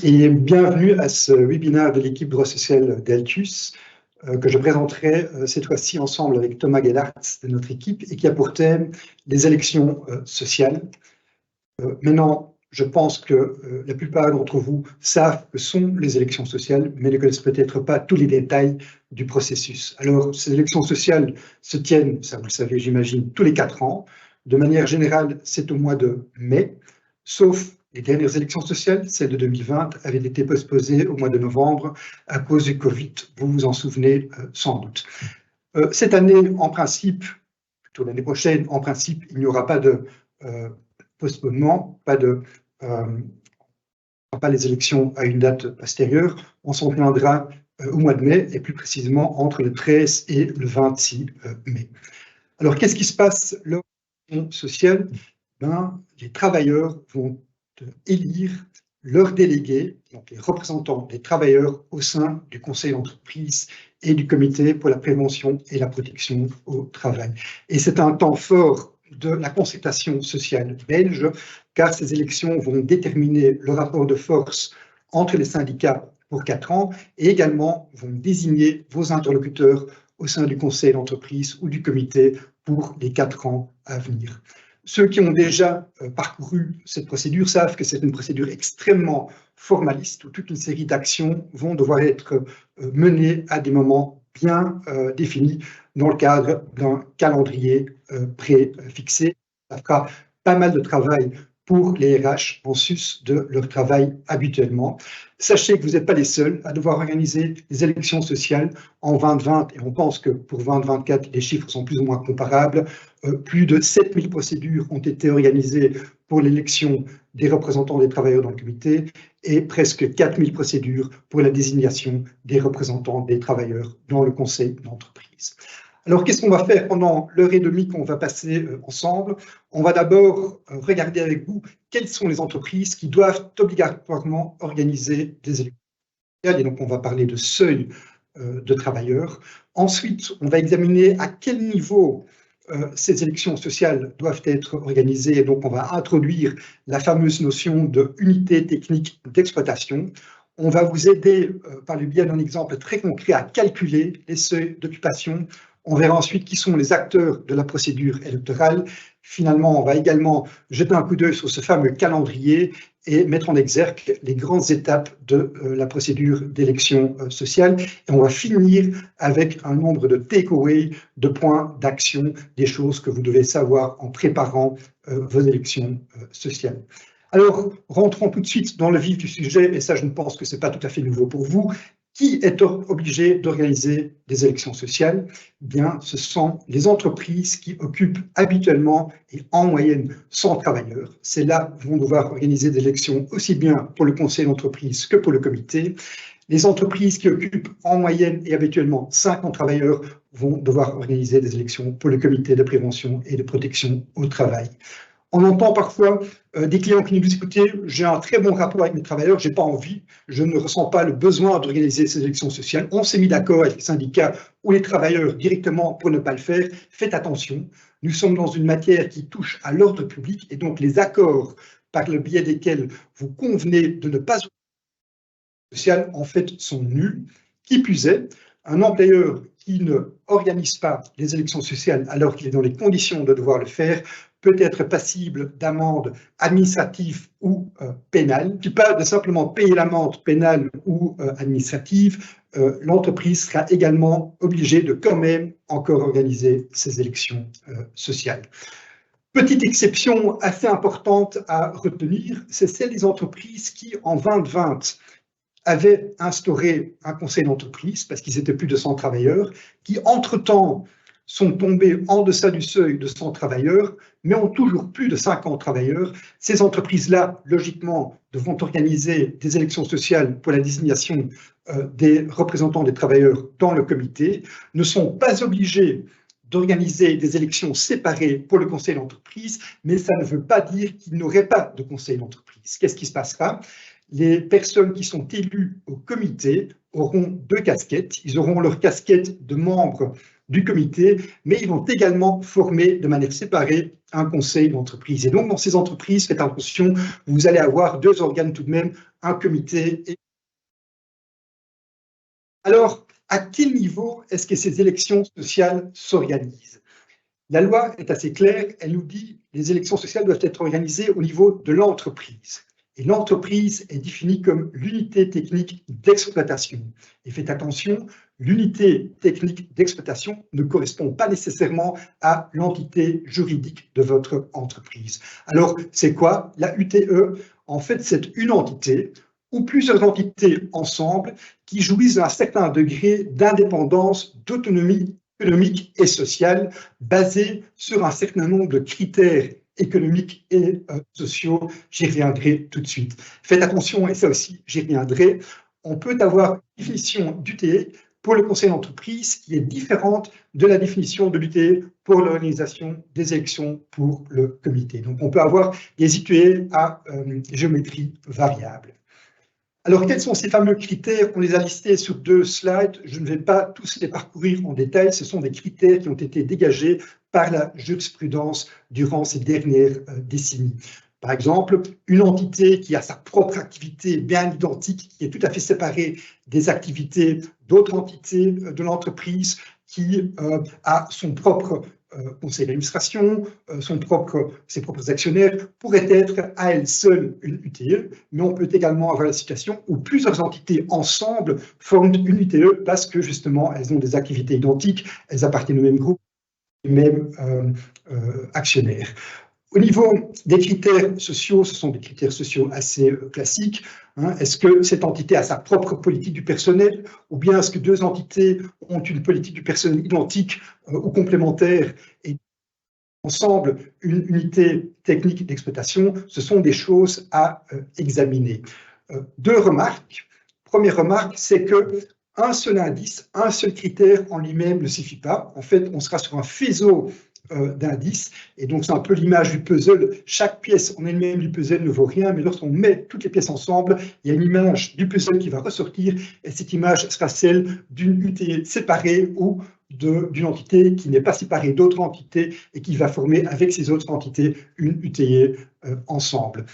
Et bienvenue à ce webinaire de l'équipe droit social d'Altus que je présenterai cette fois-ci ensemble avec Thomas Gelhardt de notre équipe et qui a pour thème les élections sociales. Maintenant, je pense que la plupart d'entre vous savent que sont les élections sociales, mais ne connaissent peut-être pas tous les détails du processus. Alors, ces élections sociales se tiennent, ça vous le savez, j'imagine, tous les 4 ans. De manière générale, c'est au mois de mai, sauf les dernières élections sociales, celles de 2020, avaient été postposées au mois de novembre à cause du Covid. Vous vous en souvenez sans doute. Cette année, en principe, plutôt l'année prochaine, en principe, il n'y aura pas de postponement, pas les élections à une date postérieure. On s'en tiendra au mois de mai, et plus précisément entre le 13 et le 26 mai. Alors, qu'est-ce qui se passe lors des élections sociales? Les travailleurs vont élire leurs délégués, donc les représentants des travailleurs au sein du conseil d'entreprise et du comité pour la prévention et la protection au travail. Et c'est un temps fort de la concertation sociale belge, car ces élections vont déterminer le rapport de force entre les syndicats pour 4 ans et également vont désigner vos interlocuteurs au sein du conseil d'entreprise ou du comité pour les 4 ans à venir. Ceux qui ont déjà parcouru cette procédure savent que c'est une procédure extrêmement formaliste où toute une série d'actions vont devoir être menées à des moments bien définis dans le cadre d'un calendrier préfixé. Ça fera pas mal de travail pour les RH en sus de leur travail habituellement. Sachez que vous n'êtes pas les seuls à devoir organiser les élections sociales en 2020 et on pense que pour 2024, les chiffres sont plus ou moins comparables. Plus de 7000 procédures ont été organisées pour l'élection des représentants des travailleurs dans le comité et presque 4000 procédures pour la désignation des représentants des travailleurs dans le conseil d'entreprise. Alors, qu'est-ce qu'on va faire pendant l'heure et demie qu'on va passer ensemble? On va d'abord regarder avec vous quelles sont les entreprises qui doivent obligatoirement organiser des élections sociales, et donc on va parler de seuil de travailleurs. Ensuite, on va examiner à quel niveau ces élections sociales doivent être organisées, et donc on va introduire la fameuse notion de unité technique d'exploitation. On va vous aider par le biais d'un exemple très concret à calculer les seuils d'occupation. On verra ensuite qui sont les acteurs de la procédure électorale. Finalement, on va également jeter un coup d'œil sur ce fameux calendrier et mettre en exergue les grandes étapes de la procédure d'élection sociale. Et on va finir avec un nombre de take-away, de points d'action, des choses que vous devez savoir en préparant vos élections sociales. Alors, rentrons tout de suite dans le vif du sujet, et ça, je ne pense que ce n'est pas tout à fait nouveau pour vous. Qui est obligé d'organiser des élections sociales? Bien, ce sont les entreprises qui occupent habituellement et en moyenne 100 travailleurs. Celles-là vont devoir organiser des élections aussi bien pour le conseil d'entreprise que pour le comité. Les entreprises qui occupent en moyenne et habituellement 50 travailleurs vont devoir organiser des élections pour le comité de prévention et de protection au travail. On entend parfois des clients qui nous disent « Écoutez, j'ai un très bon rapport avec mes travailleurs, je n'ai pas envie, je ne ressens pas le besoin d'organiser ces élections sociales. » On s'est mis d'accord avec les syndicats ou les travailleurs directement pour ne pas le faire. Faites attention, nous sommes dans une matière qui touche à l'ordre public et donc les accords par le biais desquels vous convenez de ne pas sociales en fait sont nuls. Qui plus est, un employeur qui ne organise pas les élections sociales alors qu'il est dans les conditions de devoir le faire peut être passible d'amende administrative ou pénale. Tu parles de simplement payer l'amende pénale ou administrative, l'entreprise sera également obligée de quand même encore organiser ces élections sociales. Petite exception assez importante à retenir, c'est celle des entreprises qui, en 2020, avaient instauré un conseil d'entreprise parce qu'ils étaient plus de 100 travailleurs, qui entre-temps sont tombés en deçà du seuil de 100 travailleurs, mais ont toujours plus de 50 travailleurs. Ces entreprises-là, logiquement, devront organiser des élections sociales pour la désignation des représentants des travailleurs dans le comité, ne sont pas obligés d'organiser des élections séparées pour le conseil d'entreprise, mais ça ne veut pas dire qu'il n'aurait pas de conseil d'entreprise. Qu'est-ce qui se passera? Les personnes qui sont élues au comité auront 2 casquettes. Ils auront leur casquette de membres du comité, mais ils vont également former de manière séparée un conseil d'entreprise. Et donc, dans ces entreprises, faites attention, vous allez avoir deux organes tout de même, un comité et... Alors, à quel niveau est-ce que ces élections sociales s'organisent? La loi est assez claire, elle nous dit que les élections sociales doivent être organisées au niveau de l'entreprise. Et l'entreprise est définie comme l'unité technique d'exploitation. Et faites attention, l'unité technique d'exploitation ne correspond pas nécessairement à l'entité juridique de votre entreprise. Alors, c'est quoi la UTE? En fait, c'est une entité ou plusieurs entités ensemble qui jouissent d'un certain degré d'indépendance, d'autonomie économique et sociale basée sur un certain nombre de critères économiques et sociaux. J'y reviendrai tout de suite. Faites attention, et ça aussi, j'y reviendrai. On peut avoir une définition d'UTE pour le conseil d'entreprise qui est différente de la définition de l'UTE pour l'organisation des élections pour le comité. Donc, on peut avoir des UTE à géométrie variable. Alors, quels sont ces fameux critères? On les a listés sur 2 slides. Je ne vais pas tous les parcourir en détail. Ce sont des critères qui ont été dégagés par la jurisprudence durant ces dernières décennies. Par exemple, une entité qui a sa propre activité bien identique, qui est tout à fait séparée des activités d'autres entités de l'entreprise, qui a son propre conseil d'administration, ses propres actionnaires, pourrait être à elle seule une UTE, mais on peut également avoir la situation où plusieurs entités ensemble forment une UTE parce que justement elles ont des activités identiques, elles appartiennent au même groupe, aux mêmes actionnaires. Au niveau des critères sociaux, ce sont des critères sociaux assez classiques. Est-ce que cette entité a sa propre politique du personnel ou bien est-ce que deux entités ont une politique du personnel identique ou complémentaire et ensemble une unité technique d'exploitation? Ce sont des choses à examiner. 2 remarques. Première remarque, c'est que un seul indice, un seul critère en lui-même ne suffit pas. En fait, on sera sur un faisceau d'indices. Et donc, c'est un peu l'image du puzzle. Chaque pièce en elle-même du puzzle ne vaut rien, mais lorsqu'on met toutes les pièces ensemble, il y a une image du puzzle qui va ressortir, et cette image sera celle d'une unité séparée ou d'une entité qui n'est pas séparée d'autres entités et qui va former avec ces autres entités une UTE ensemble.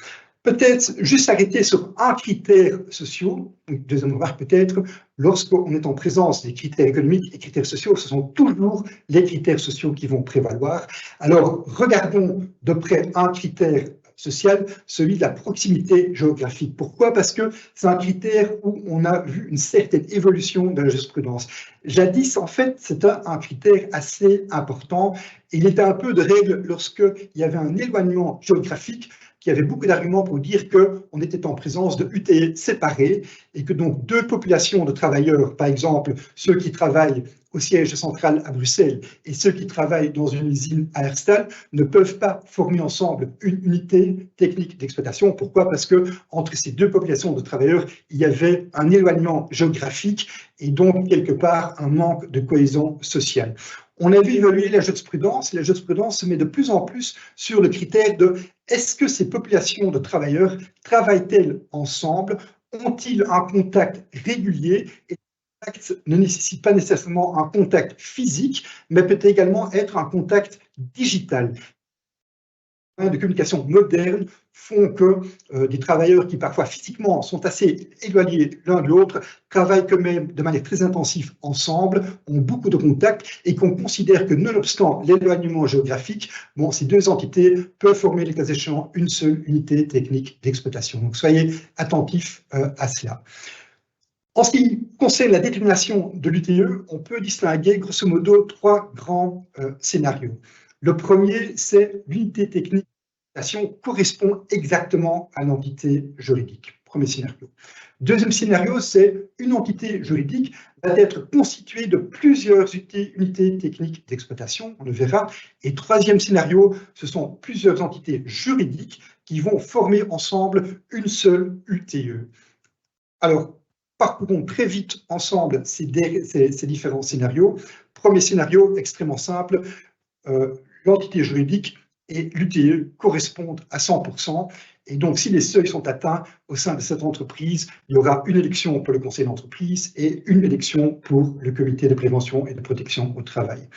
Peut-être juste s'arrêter sur un critère social. Deuxième remarque, peut-être, lorsqu'on est en présence des critères économiques et critères sociaux, ce sont toujours les critères sociaux qui vont prévaloir. Alors, regardons de près un critère social, celui de la proximité géographique. Pourquoi? Parce que c'est un critère où on a vu une certaine évolution de la jurisprudence. Jadis, en fait, c'était un critère assez important. Il était un peu de règle lorsqu'il y avait un éloignement géographique. Il y avait beaucoup d'arguments pour dire qu'on était en présence de UTE séparées et que donc 2 populations de travailleurs, par exemple ceux qui travaillent au siège central à Bruxelles et ceux qui travaillent dans une usine à Herstal, ne peuvent pas former ensemble une unité technique d'exploitation. Pourquoi? Parce que entre ces 2 populations de travailleurs, il y avait un éloignement géographique et donc quelque part un manque de cohésion sociale. On avait évalué la jurisprudence, et la jurisprudence se met de plus en plus sur le critère de est-ce que ces populations de travailleurs travaillent-elles ensemble? Ont-ils un contact régulier? Et le contact ne nécessite pas nécessairement un contact physique, mais peut également être un contact digital. De communication modernes font que des travailleurs qui parfois physiquement sont assez éloignés l'un de l'autre travaillent quand même de manière très intensive ensemble, ont beaucoup de contacts et qu'on considère que nonobstant l'éloignement géographique, bon, ces 2 entités peuvent former, les cas échéants, une seule unité technique d'exploitation. Donc soyez attentifs à cela. En ce qui concerne la détermination de l'UTE, on peut distinguer grosso modo 3 grands scénarios. Le premier, c'est l'unité technique d'exploitation correspond exactement à l'entité juridique. Premier scénario. Deuxième scénario, c'est une entité juridique va être constituée de plusieurs unités techniques d'exploitation, on le verra. Et troisième scénario, ce sont plusieurs entités juridiques qui vont former ensemble une seule UTE. Alors, parcourons très vite ensemble ces différents scénarios. Premier scénario, extrêmement simple. L'entité juridique et l'UTE correspondent à 100%. Et donc, si les seuils sont atteints au sein de cette entreprise, il y aura une élection pour le conseil d'entreprise et une élection pour le comité de prévention et de protection au travail.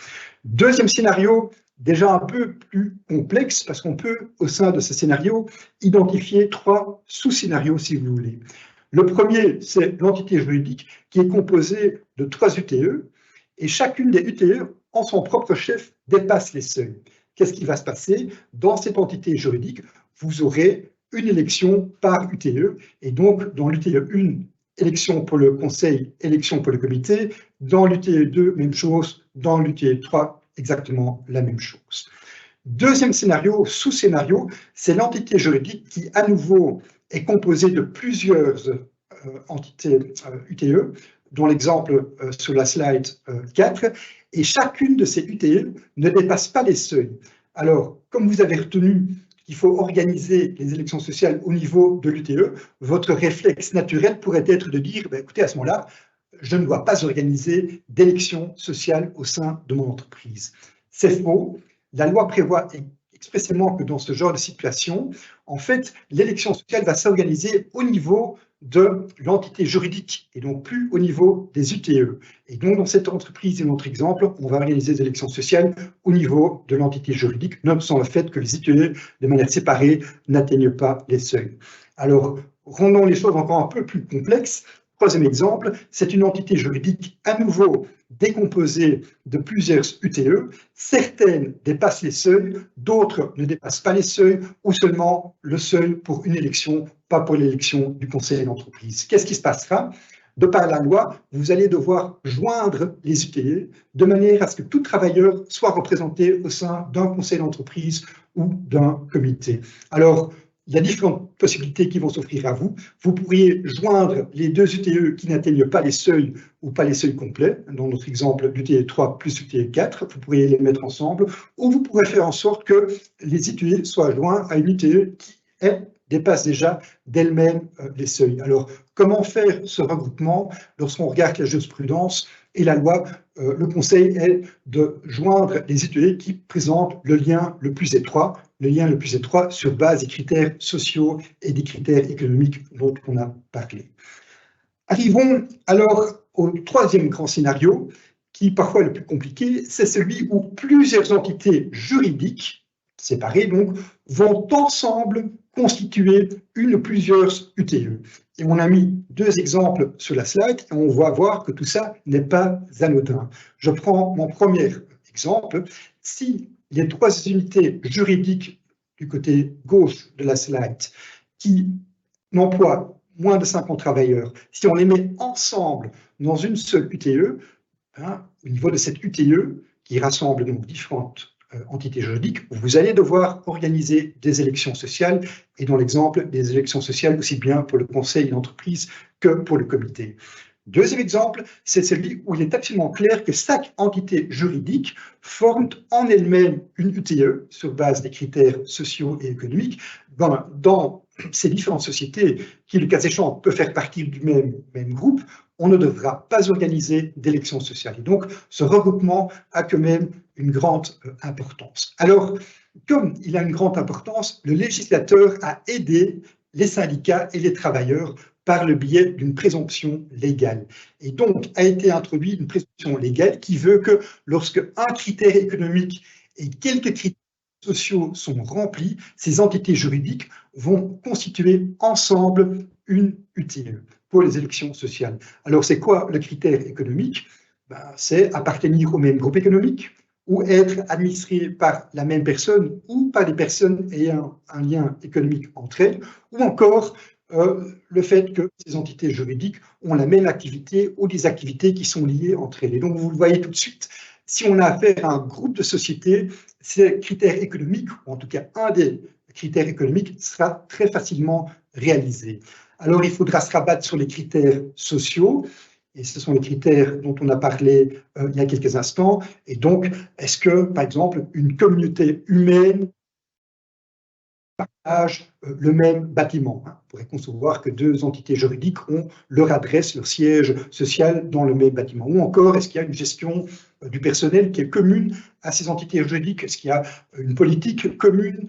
Deuxième scénario, déjà un peu plus complexe, parce qu'on peut, au sein de ce scénario, identifier 3 sous-scénarios, si vous voulez. Le premier, c'est l'entité juridique qui est composée de 3 UTE, et chacune des UTE, en son propre chef, dépasse les seuils. Qu'est-ce qui va se passer? Dans cette entité juridique, vous aurez une élection par UTE, et donc dans l'UTE 1, élection pour le conseil, élection pour le comité. Dans l'UTE 2, même chose. Dans l'UTE 3, exactement la même chose. Deuxième scénario, sous-scénario, c'est l'entité juridique qui, à nouveau, est composée de plusieurs entités UTE, dont l'exemple sur la slide 4, et chacune de ces UTE ne dépasse pas les seuils. Alors, comme vous avez retenu qu'il faut organiser les élections sociales au niveau de l'UTE, votre réflexe naturel pourrait être de dire, écoutez, à ce moment-là, je ne dois pas organiser d'élections sociales au sein de mon entreprise. C'est faux. La loi prévoit expressément que dans ce genre de situation, en fait, l'élection sociale va s'organiser au niveau de l'entité juridique et donc plus au niveau des UTE. Et donc, dans cette entreprise et notre exemple, on va organiser des élections sociales au niveau de l'entité juridique, nonobstant le fait que les UTE, de manière séparée, n'atteignent pas les seuils. Alors, rendons les choses encore un peu plus complexes. Troisième exemple, c'est une entité juridique à nouveau décomposée de plusieurs UTE. Certaines dépassent les seuils, d'autres ne dépassent pas les seuils ou seulement le seuil pour une élection, pas pour l'élection du conseil d'entreprise. Qu'est-ce qui se passera? De par la loi, vous allez devoir joindre les UTE de manière à ce que tout travailleur soit représenté au sein d'un conseil d'entreprise ou d'un comité. Alors, il y a différentes possibilités qui vont s'offrir à vous. Vous pourriez joindre les 2 UTE qui n'atteignent pas les seuils ou pas les seuils complets. Dans notre exemple, l'UTE 3 plus l'UTE 4, vous pourriez les mettre ensemble. Ou vous pourrez faire en sorte que les UTE soient joints à une UTE qui, elle, dépasse déjà d'elle-même les seuils. Alors, comment faire ce regroupement? Lorsqu'on regarde la jurisprudence et la loi, le conseil est de joindre les UTE qui présentent le lien le plus étroit sur base des critères sociaux et des critères économiques dont on a parlé. Arrivons alors au troisième grand scénario, qui parfois est le plus compliqué, c'est celui où plusieurs entités juridiques, séparées donc, vont ensemble constituer une ou plusieurs UTE. Et on a mis 2 exemples sur la slide et on va voir que tout ça n'est pas anodin. Je prends mon premier exemple. Si les 3 unités juridiques du côté gauche de la slide qui n'emploient moins de 50 travailleurs, si on les met ensemble dans une seule UTE, au niveau de cette UTE, qui rassemble donc différentes entités juridiques, vous allez devoir organiser des élections sociales, et dans l'exemple, des élections sociales aussi bien pour le conseil d'entreprise que pour le comité. Deuxième exemple, c'est celui où il est absolument clair que chaque entité juridique forme en elle-même une UTE sur base des critères sociaux et économiques. Dans ces différentes sociétés, qui, le cas échéant, peuvent faire partie du même groupe, on ne devra pas organiser d'élections sociales. Et donc, ce regroupement a quand même une grande importance. Alors, comme il a une grande importance, le législateur a aidé les syndicats et les travailleurs par le biais d'une présomption légale. Et donc, a été introduite une présomption légale qui veut que lorsque un critère économique et quelques critères sociaux sont remplis, ces entités juridiques vont constituer ensemble une UTE pour les élections sociales. Alors, c'est quoi le critère économique? C'est appartenir au même groupe économique ou être administré par la même personne ou par des personnes ayant un lien économique entre elles, ou encore le fait que ces entités juridiques ont la même activité ou des activités qui sont liées entre elles. Et donc, vous le voyez tout de suite, si on a affaire à un groupe de sociétés, ces critères économiques, ou en tout cas un des critères économiques, sera très facilement réalisé. Alors, il faudra se rabattre sur les critères sociaux, et ce sont les critères dont on a parlé il y a quelques instants. Et donc, est-ce que, par exemple, une communauté humaine partagent le même bâtiment? On pourrait concevoir que 2 entités juridiques ont leur adresse, leur siège social dans le même bâtiment. Ou encore, est-ce qu'il y a une gestion du personnel qui est commune à ces entités juridiques? Est-ce qu'il y a une politique commune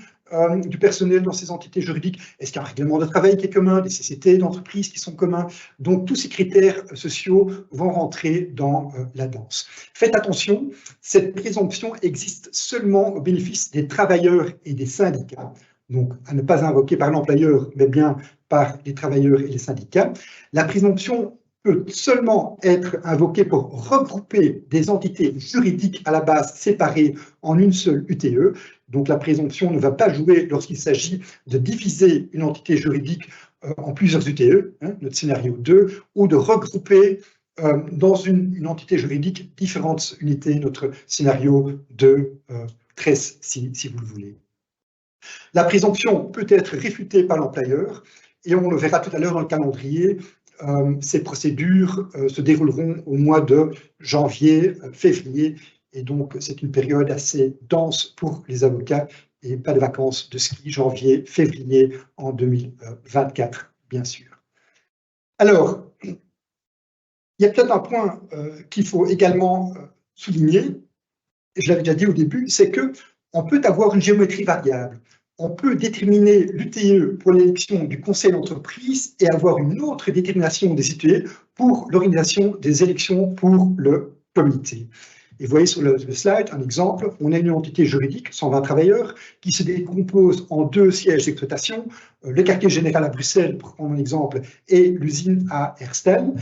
du personnel dans ces entités juridiques? Est-ce qu'il y a un règlement de travail qui est commun, des sociétés d'entreprise qui sont communs? Donc, tous ces critères sociaux vont rentrer dans la danse. Faites attention, cette présomption existe seulement au bénéfice des travailleurs et des syndicats. Donc, à ne pas invoquer par l'employeur, mais bien par les travailleurs et les syndicats. La présomption peut seulement être invoquée pour regrouper des entités juridiques à la base séparées en une seule UTE. Donc la présomption ne va pas jouer lorsqu'il s'agit de diviser une entité juridique en plusieurs UTE, hein, notre scénario 2, ou de regrouper dans une entité juridique différentes unités, notre scénario 2, 13 si vous le voulez. La présomption peut être réfutée par l'employeur et on le verra tout à l'heure dans le calendrier. Ces procédures se dérouleront au mois de janvier, février, et donc c'est une période assez dense pour les avocats et pas de vacances de ski, janvier, février en 2024, bien sûr. Alors, il y a peut-être un point qu'il faut également souligner, et je l'avais déjà dit au début, c'est qu'on peut avoir une géométrie variable. On peut déterminer l'UTE pour l'élection du conseil d'entreprise et avoir une autre détermination des UTE pour l'organisation des élections pour le comité. Et vous voyez sur le slide un exemple, on a une entité juridique, 120 travailleurs, qui se décompose en 2 sièges d'exploitation, le quartier général à Bruxelles, pour prendre un exemple, et l'usine à Herstel.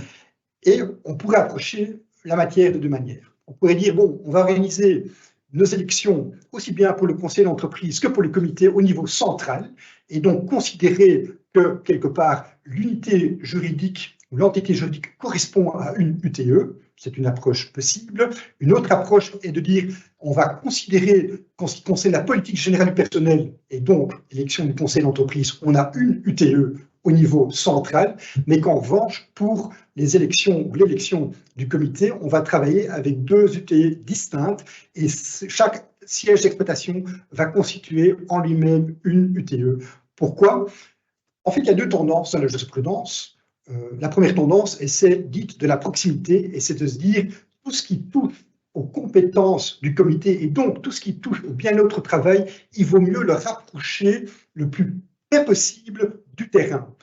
Et on pourrait approcher la matière de 2 manières. On pourrait dire, bon, on va organiser nos élections, aussi bien pour le conseil d'entreprise que pour le comité au niveau central, et donc considérer que, quelque part, l'unité juridique ou l'entité juridique correspond à une UTE, c'est une approche possible. Une autre approche est de dire, on va considérer qu'en ce qui concerne la politique générale du personnel, et donc l'élection du conseil d'entreprise, on a une UTE au niveau central, mais qu'en revanche, pour les élections ou l'élection du comité, on va travailler avec 2 UTE distinctes et chaque siège d'exploitation va constituer en lui-même une UTE. Pourquoi? En fait, il y a 2 tendances dans la jurisprudence. La première tendance est celle dite de la proximité, et c'est de se dire tout ce qui touche aux compétences du comité et donc tout ce qui touche au bien-être au travail, il vaut mieux le rapprocher le plus près possible du terrain.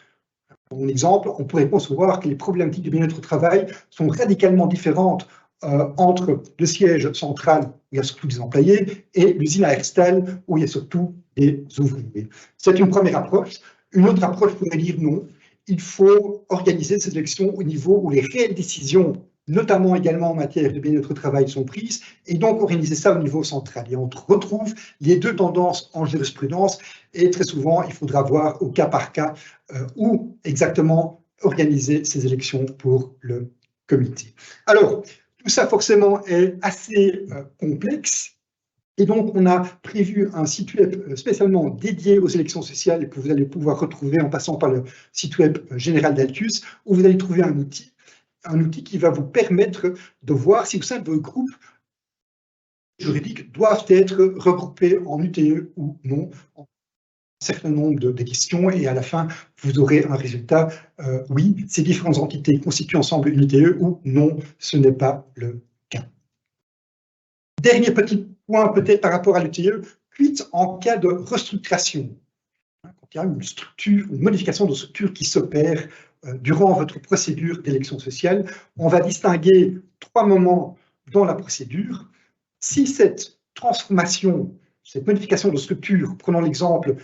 Pour mon exemple, on pourrait concevoir que les problématiques du bien-être au travail sont radicalement différentes entre le siège central, où il y a surtout des employés, et l'usine à Herstal, où il y a surtout des ouvriers. C'est une première approche. Une autre approche pourrait dire non, il faut organiser ces élections au niveau où les réelles décisions, notamment également en matière de bien-être au travail, sont prises, et donc organiser ça au niveau central. Et on retrouve les 2 tendances en jurisprudence, et très souvent, il faudra voir au cas par cas où exactement organiser ces élections pour le comité. Alors, tout ça forcément est assez complexe. Et donc, on a prévu un site web spécialement dédié aux élections sociales que vous allez pouvoir retrouver en passant par le site web général d'Altus, où vous allez trouver un outil qui va vous permettre de voir si au sein de vos groupes juridiques doivent être regroupés en UTE ou non, en un certain nombre de questions, et à la fin, vous aurez un résultat. Oui, ces différentes entités constituent ensemble une UTE, ou non, ce n'est pas le cas. Dernier petit point peut-être par rapport à l'UTE, quitte en cas de restructuration. Quand il y a une structure, une modification de structure qui s'opère durant votre procédure d'élection sociale, on va distinguer 3 moments dans la procédure. Si cette transformation, cette modification de structure, prenons l'exemple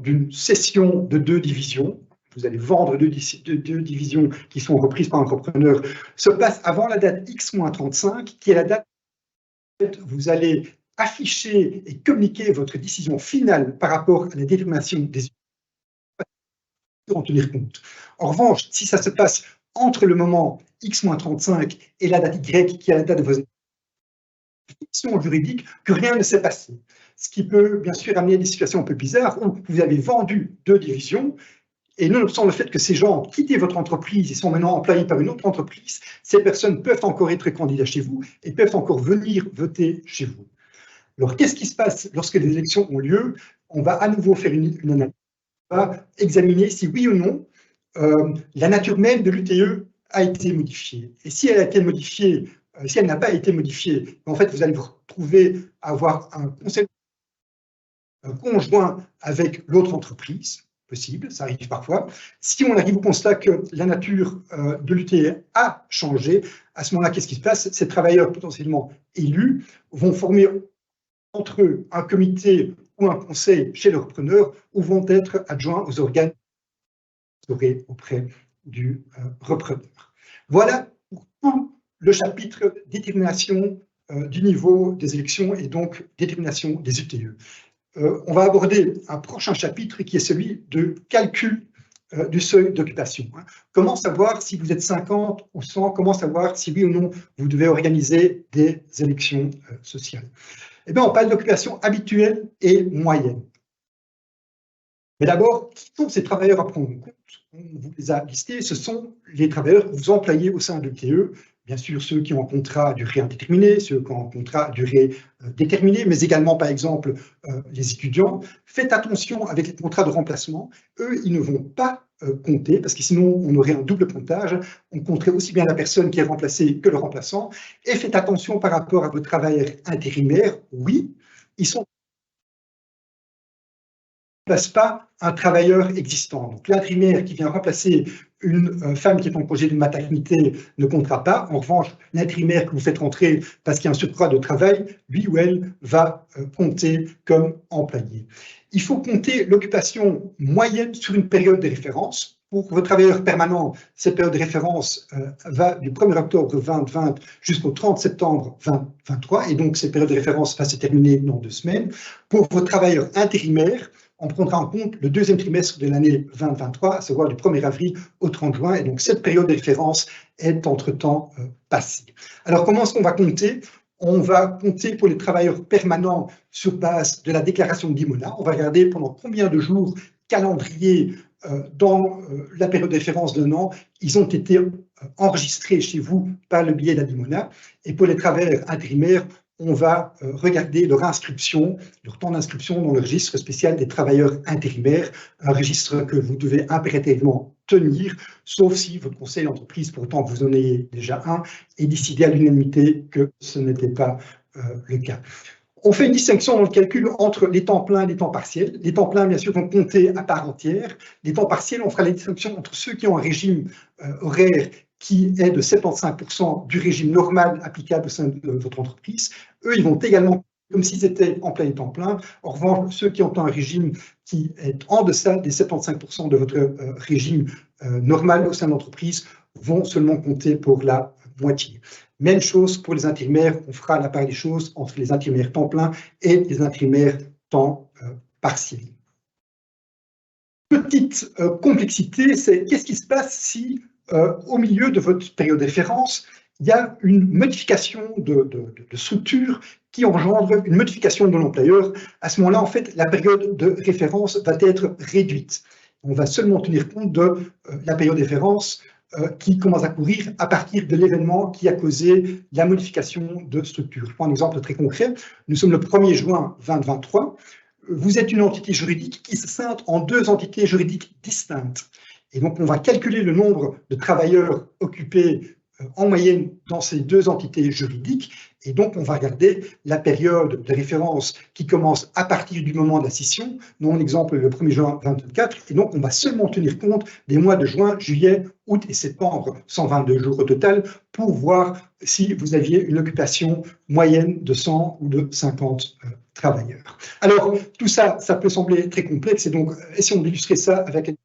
d'une cession de 2 divisions, vous allez vendre 2 divisions qui sont reprises par un repreneur, se passe avant la date X-35, qui est la date vous allez afficher et communiquer votre décision finale par rapport à la détermination des en tenir compte. En revanche, si ça se passe entre le moment X-35 et la date Y, qui est la date de vos fiction juridique, que rien ne s'est passé. Ce qui peut bien sûr amener à des situations un peu bizarres où vous avez vendu 2 divisions, et nonobstant le fait que ces gens ont quitté votre entreprise et sont maintenant employés par une autre entreprise, ces personnes peuvent encore être candidats chez vous et peuvent encore venir voter chez vous. Alors, qu'est-ce qui se passe lorsque les élections ont lieu? On va à nouveau faire une analyse. On va examiner si oui ou non la nature même de l'UTE a été modifiée. Et si elle a été modifiée, si elle n'a pas été modifiée, en fait, vous allez vous retrouver à avoir un conseil conjoint avec l'autre entreprise, possible, ça arrive parfois. Si on arrive au constat que la nature de l'UTE a changé, à ce moment-là, qu'est-ce qui se passe? Ces travailleurs potentiellement élus vont former entre eux un comité ou un conseil chez le repreneur ou vont être adjoints aux organes auprès du repreneur. Voilà pour tout le chapitre détermination du niveau des élections et donc détermination des UTE. On va aborder un prochain chapitre qui est celui de calcul du seuil d'occupation. Comment savoir si vous êtes 50 ou 100, comment savoir si oui ou non vous devez organiser des élections sociales. Eh bien, on parle d'occupation habituelle et moyenne. Mais d'abord, qui sont ces travailleurs à prendre en compte? On vous les a listés, ce sont les travailleurs que vous employez au sein de l'UTE, bien sûr ceux qui ont un contrat à durée indéterminée, ceux qui ont un contrat à durée déterminée, mais également par exemple les étudiants. Faites attention avec les contrats de remplacement, eux ils ne vont pas compter, parce que sinon on aurait un double comptage, on compterait aussi bien la personne qui est remplacée que le remplaçant, et faites attention par rapport à vos travailleurs intérimaires, oui, ils sont remplace pas un travailleur existant. Donc l'intérimaire qui vient remplacer une femme qui est en congé de maternité ne comptera pas. En revanche, l'intérimaire que vous faites rentrer parce qu'il y a un surcroît de travail, lui ou elle va compter comme employé. Il faut compter l'occupation moyenne sur une période de référence. Pour vos travailleurs permanents, cette période de référence va du 1er octobre 2020 jusqu'au 30 septembre 2023, et donc cette période de référence va se terminer dans 2 semaines. Pour vos travailleurs intérimaires, on prendra en compte le 2e trimestre de l'année 2023, à savoir du 1er avril au 30 juin, et donc cette période de référence est entre-temps passée. Alors comment est-ce qu'on va compter? On va compter pour les travailleurs permanents sur base de la déclaration d'Imona. On va regarder pendant combien de jours calendrier dans la période de référence d'un an, ils ont été enregistrés chez vous par le biais d'Adimona. Et pour les travailleurs intérimaires, on va regarder leur inscription, leur temps d'inscription dans le registre spécial des travailleurs intérimaires, un registre que vous devez impérativement tenir, sauf si votre conseil d'entreprise, pour autant que vous en ayez déjà un, est décidé à l'unanimité que ce n'était pas le cas. On fait une distinction dans le calcul entre les temps pleins et les temps partiels. Les temps pleins, bien sûr, vont compter à part entière. Les temps partiels, on fera la distinction entre ceux qui ont un régime horaire qui est de 75% du régime normal applicable au sein de votre entreprise. Eux, ils vont également, comme s'ils étaient en plein et temps plein. En revanche, ceux qui ont un régime qui est en deçà des 75% de votre régime normal au sein de l'entreprise vont seulement compter pour la moitié. Même chose pour les intérimaires, on fera la part des choses entre les intérimaires temps plein et les intérimaires temps partiel. Petite complexité, c'est qu'est-ce qui se passe si au milieu de votre période de référence, il y a une modification de structure qui engendre une modification de l'employeur. À ce moment-là, en fait, la période de référence va être réduite. On va seulement tenir compte de la période de référence qui commence à courir à partir de l'événement qui a causé la modification de structure. Je prends un exemple très concret. Nous sommes le 1er juin 2023. Vous êtes une entité juridique qui se scinde en 2 entités juridiques distinctes. Et donc, on va calculer le nombre de travailleurs occupés en moyenne dans ces 2 entités juridiques. Et donc, on va regarder la période de référence qui commence à partir du moment de la scission, dans l'exemple le 1er juin 2024. Et donc, on va seulement tenir compte des mois de juin, juillet, août et septembre, 122 jours au total, pour voir si vous aviez une occupation moyenne de 100 ou de 50 travailleurs. Alors, tout ça, ça peut sembler très complexe. Et donc, essayons d'illustrer ça avec une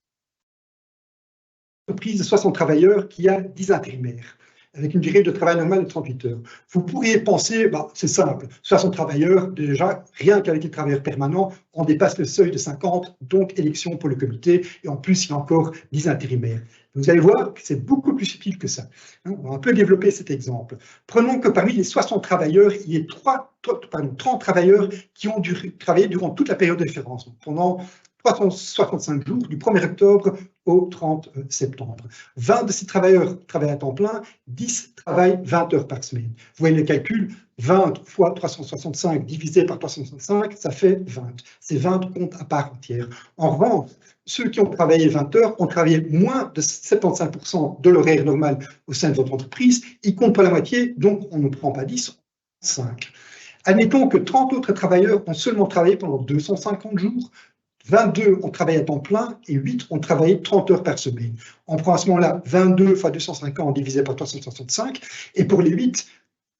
entreprise de 60 travailleurs qui a 10 intérimaires, avec une durée de travail normale de 38 heures. Vous pourriez penser, c'est simple, 60 travailleurs, déjà, rien qu'avec les travailleurs permanents, on dépasse le seuil de 50, donc élection pour le comité, et en plus, il y a encore 10 intérimaires. Vous allez voir que c'est beaucoup plus subtil que ça. On va un peu développer cet exemple. Prenons que parmi les 60 travailleurs, il y ait 30 travailleurs qui ont travaillé durant toute la période de référence, donc pendant 365 jours, du 1er octobre au 30 septembre. 20 de ces travailleurs travaillent à temps plein, 10 travaillent 20 heures par semaine. Vous voyez le calcul, 20 fois 365 divisé par 365, ça fait 20. Ces 20 comptent à part entière. En revanche, ceux qui ont travaillé 20 heures ont travaillé moins de 75% de l'horaire normal au sein de votre entreprise. Ils comptent pas la moitié, donc on ne prend pas 10, on prend 5. Admettons que 30 autres travailleurs ont seulement travaillé pendant 250 jours, 22 ont travaillé à temps plein et 8 ont travaillé 30 heures par semaine. On prend à ce moment-là 22 fois 250 divisé par 365, et pour les 8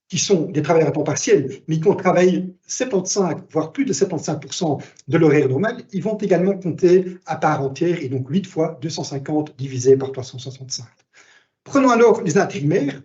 qui sont des travailleurs à temps partiel, mais qui ont travaillé 75, voire plus de 75% de l'horaire normal, ils vont également compter à part entière, et donc 8 fois 250 divisé par 365. Prenons alors les intérimaires.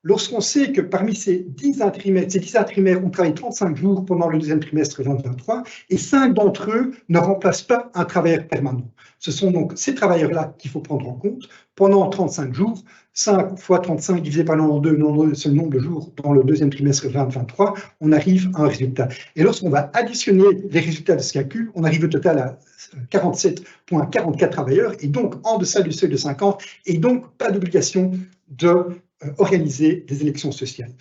Lorsqu'on sait que parmi ces 10 intérimaires ont travaillé 35 jours pendant le deuxième trimestre 2023, et 5 d'entre eux ne remplacent pas un travailleur permanent. Ce sont donc ces travailleurs-là qu'il faut prendre en compte pendant 35 jours. 5 fois 35 divisé par 92, le seul nombre de jours dans le deuxième trimestre 2023, on arrive à un résultat. Et lorsqu'on va additionner les résultats de ce calcul, on arrive au total à 47,44 travailleurs, et donc en deçà du seuil de 50, et donc pas d'obligation de organiser des élections sociales.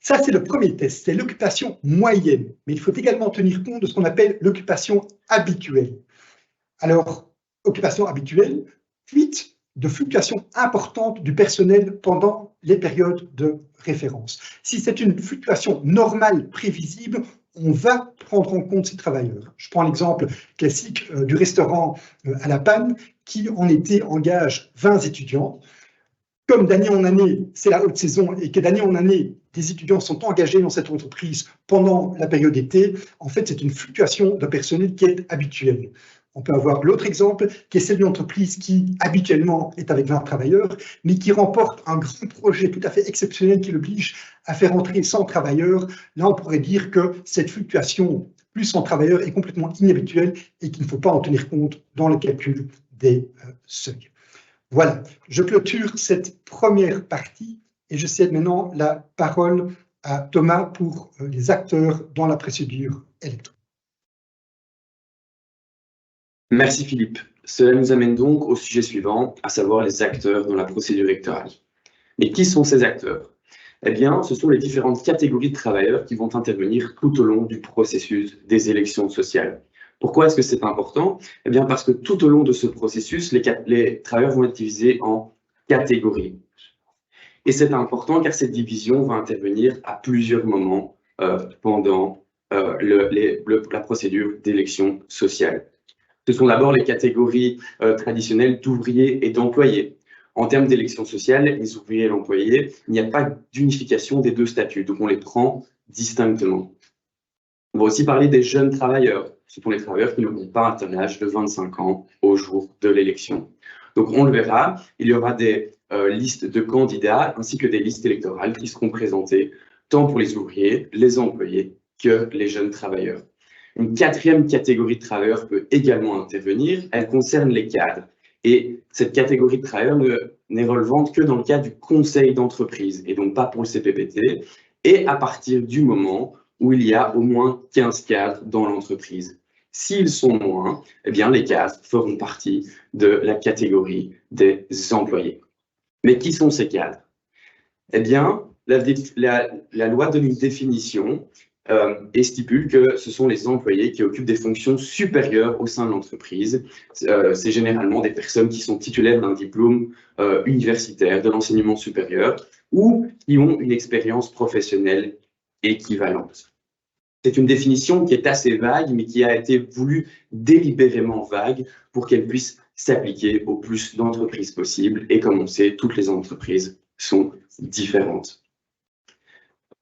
Ça, c'est le premier test, c'est l'occupation moyenne. Mais il faut également tenir compte de ce qu'on appelle l'occupation habituelle. Alors, occupation habituelle, fuite de fluctuations importantes du personnel pendant les périodes de référence. Si c'est une fluctuation normale, prévisible, on va prendre en compte ces travailleurs. Je prends l'exemple classique du restaurant à La Panne, qui en été engage 20 étudiants. Comme d'année en année, c'est la haute saison et que d'année en année, des étudiants sont engagés dans cette entreprise pendant la période d'été, en fait, c'est une fluctuation de personnel qui est habituelle. On peut avoir l'autre exemple, qui est celle d'une entreprise qui, habituellement, est avec 20 travailleurs, mais qui remporte un grand projet tout à fait exceptionnel qui l'oblige à faire entrer 100 travailleurs. Là, on pourrait dire que cette fluctuation plus 100 travailleurs est complètement inhabituelle et qu'il ne faut pas en tenir compte dans le calcul des seuils. Voilà, je clôture cette première partie et je cède maintenant la parole à Thomas pour les acteurs dans la procédure électorale. Merci Philippe. Cela nous amène donc au sujet suivant, à savoir les acteurs dans la procédure électorale. Mais qui sont ces acteurs? Eh bien, ce sont les différentes catégories de travailleurs qui vont intervenir tout au long du processus des élections sociales. Pourquoi est-ce que c'est important? Eh bien, parce que tout au long de ce processus, les travailleurs vont être divisés en catégories. Et c'est important car cette division va intervenir à plusieurs moments pendant la procédure d'élection sociale. Ce sont d'abord les catégories traditionnelles d'ouvriers et d'employés. En termes d'élection sociale, les ouvriers et l'employé, il n'y a pas d'unification des deux statuts, donc on les prend distinctement. On va aussi parler des jeunes travailleurs. Ce sont les travailleurs qui n'auront pas atteint l'âge de 25 ans au jour de l'élection. Donc on le verra, il y aura des listes de candidats ainsi que des listes électorales qui seront présentées tant pour les ouvriers, les employés que les jeunes travailleurs. Une quatrième catégorie de travailleurs peut également intervenir, elle concerne les cadres. Et cette catégorie de travailleurs n'est relevante que dans le cas du conseil d'entreprise et donc pas pour le CPPT, et à partir du moment où il y a au moins 15 cadres dans l'entreprise. S'ils sont moins, eh bien les cadres feront partie de la catégorie des employés. Mais qui sont ces cadres? Eh bien, la loi donne une définition et stipule que ce sont les employés qui occupent des fonctions supérieures au sein de l'entreprise. C'est généralement des personnes qui sont titulaires d'un diplôme universitaire, de l'enseignement supérieur, ou qui ont une expérience professionnelle équivalente. C'est une définition qui est assez vague, mais qui a été voulue délibérément vague pour qu'elle puisse s'appliquer au plus d'entreprises possible. Et comme on sait, toutes les entreprises sont différentes.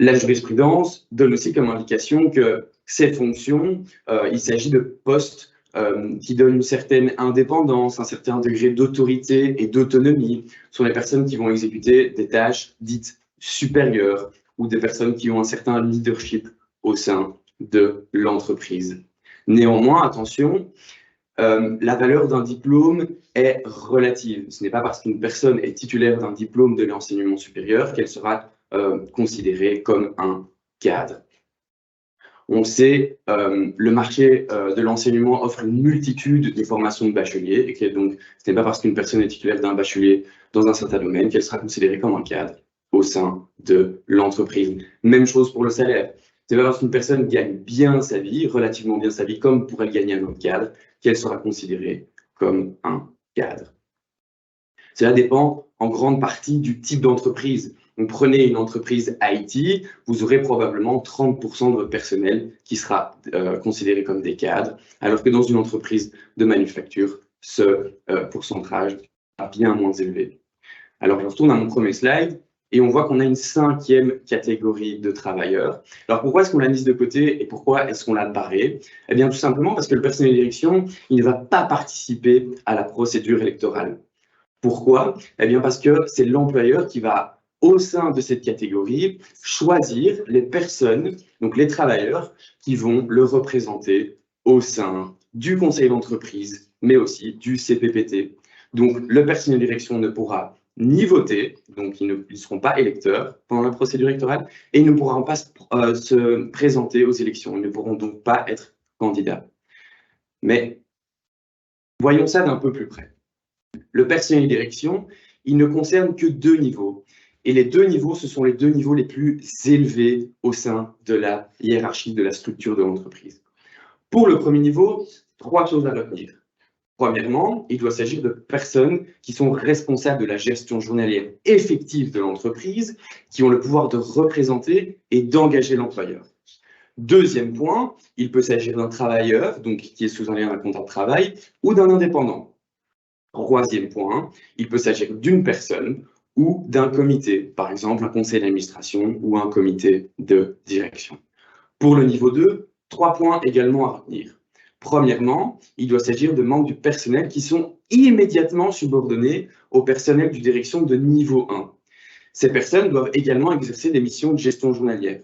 La jurisprudence donne aussi comme indication que ces fonctions, il s'agit de postes qui donnent une certaine indépendance, un certain degré d'autorité et d'autonomie. Ce sont les personnes qui vont exécuter des tâches dites supérieures ou des personnes qui ont un certain leadership au sein de l'entreprise. Néanmoins, attention, la valeur d'un diplôme est relative. Ce n'est pas parce qu'une personne est titulaire d'un diplôme de l'enseignement supérieur qu'elle sera considérée comme un cadre. On sait, le marché de l'enseignement offre une multitude de formations de bacheliers, et que donc ce n'est pas parce qu'une personne est titulaire d'un bachelier dans un certain domaine qu'elle sera considérée comme un cadre au sein de l'entreprise. Même chose pour le salaire. C'est pas parce qu'une personne gagne bien sa vie, relativement bien sa vie, comme pourrait gagner un autre cadre, qu'elle sera considérée comme un cadre. Cela dépend en grande partie du type d'entreprise. Donc, prenez une entreprise IT, vous aurez probablement 30% de votre personnel qui sera considéré comme des cadres, alors que dans une entreprise de manufacture, ce pourcentage sera bien moins élevé. Alors, je retourne à mon premier slide et on voit qu'on a une 5e catégorie de travailleurs. Alors, pourquoi est-ce qu'on l'a mise de côté et pourquoi est-ce qu'on l'a barrée? Eh bien, tout simplement parce que le personnel de direction, il ne va pas participer à la procédure électorale. Pourquoi? Eh bien, parce que c'est l'employeur qui va, au sein de cette catégorie, choisir les personnes, donc les travailleurs, qui vont le représenter au sein du conseil d'entreprise, mais aussi du CPPT. Donc, le personnel de direction ne pourra ni voter, donc ils ne seront pas électeurs pendant la procédure électorale, et ils ne pourront pas se présenter aux élections, ils ne pourront donc pas être candidats. Mais voyons ça d'un peu plus près. Le personnel de direction, il ne concerne que 2 niveaux. Et les 2 niveaux, ce sont les 2 niveaux les plus élevés au sein de la hiérarchie de la structure de l'entreprise. Pour le premier niveau, 3 choses à retenir. Premièrement, il doit s'agir de personnes qui sont responsables de la gestion journalière effective de l'entreprise, qui ont le pouvoir de représenter et d'engager l'employeur. Deuxième point, il peut s'agir d'un travailleur, donc qui est sous un lien d'un contrat de travail, ou d'un indépendant. Troisième point, il peut s'agir d'une personne ou d'un comité, par exemple un conseil d'administration ou un comité de direction. Pour le niveau 2, 3 points également à retenir. Premièrement, il doit s'agir de membres du personnel qui sont immédiatement subordonnés au personnel de direction de niveau 1. Ces personnes doivent également exercer des missions de gestion journalière.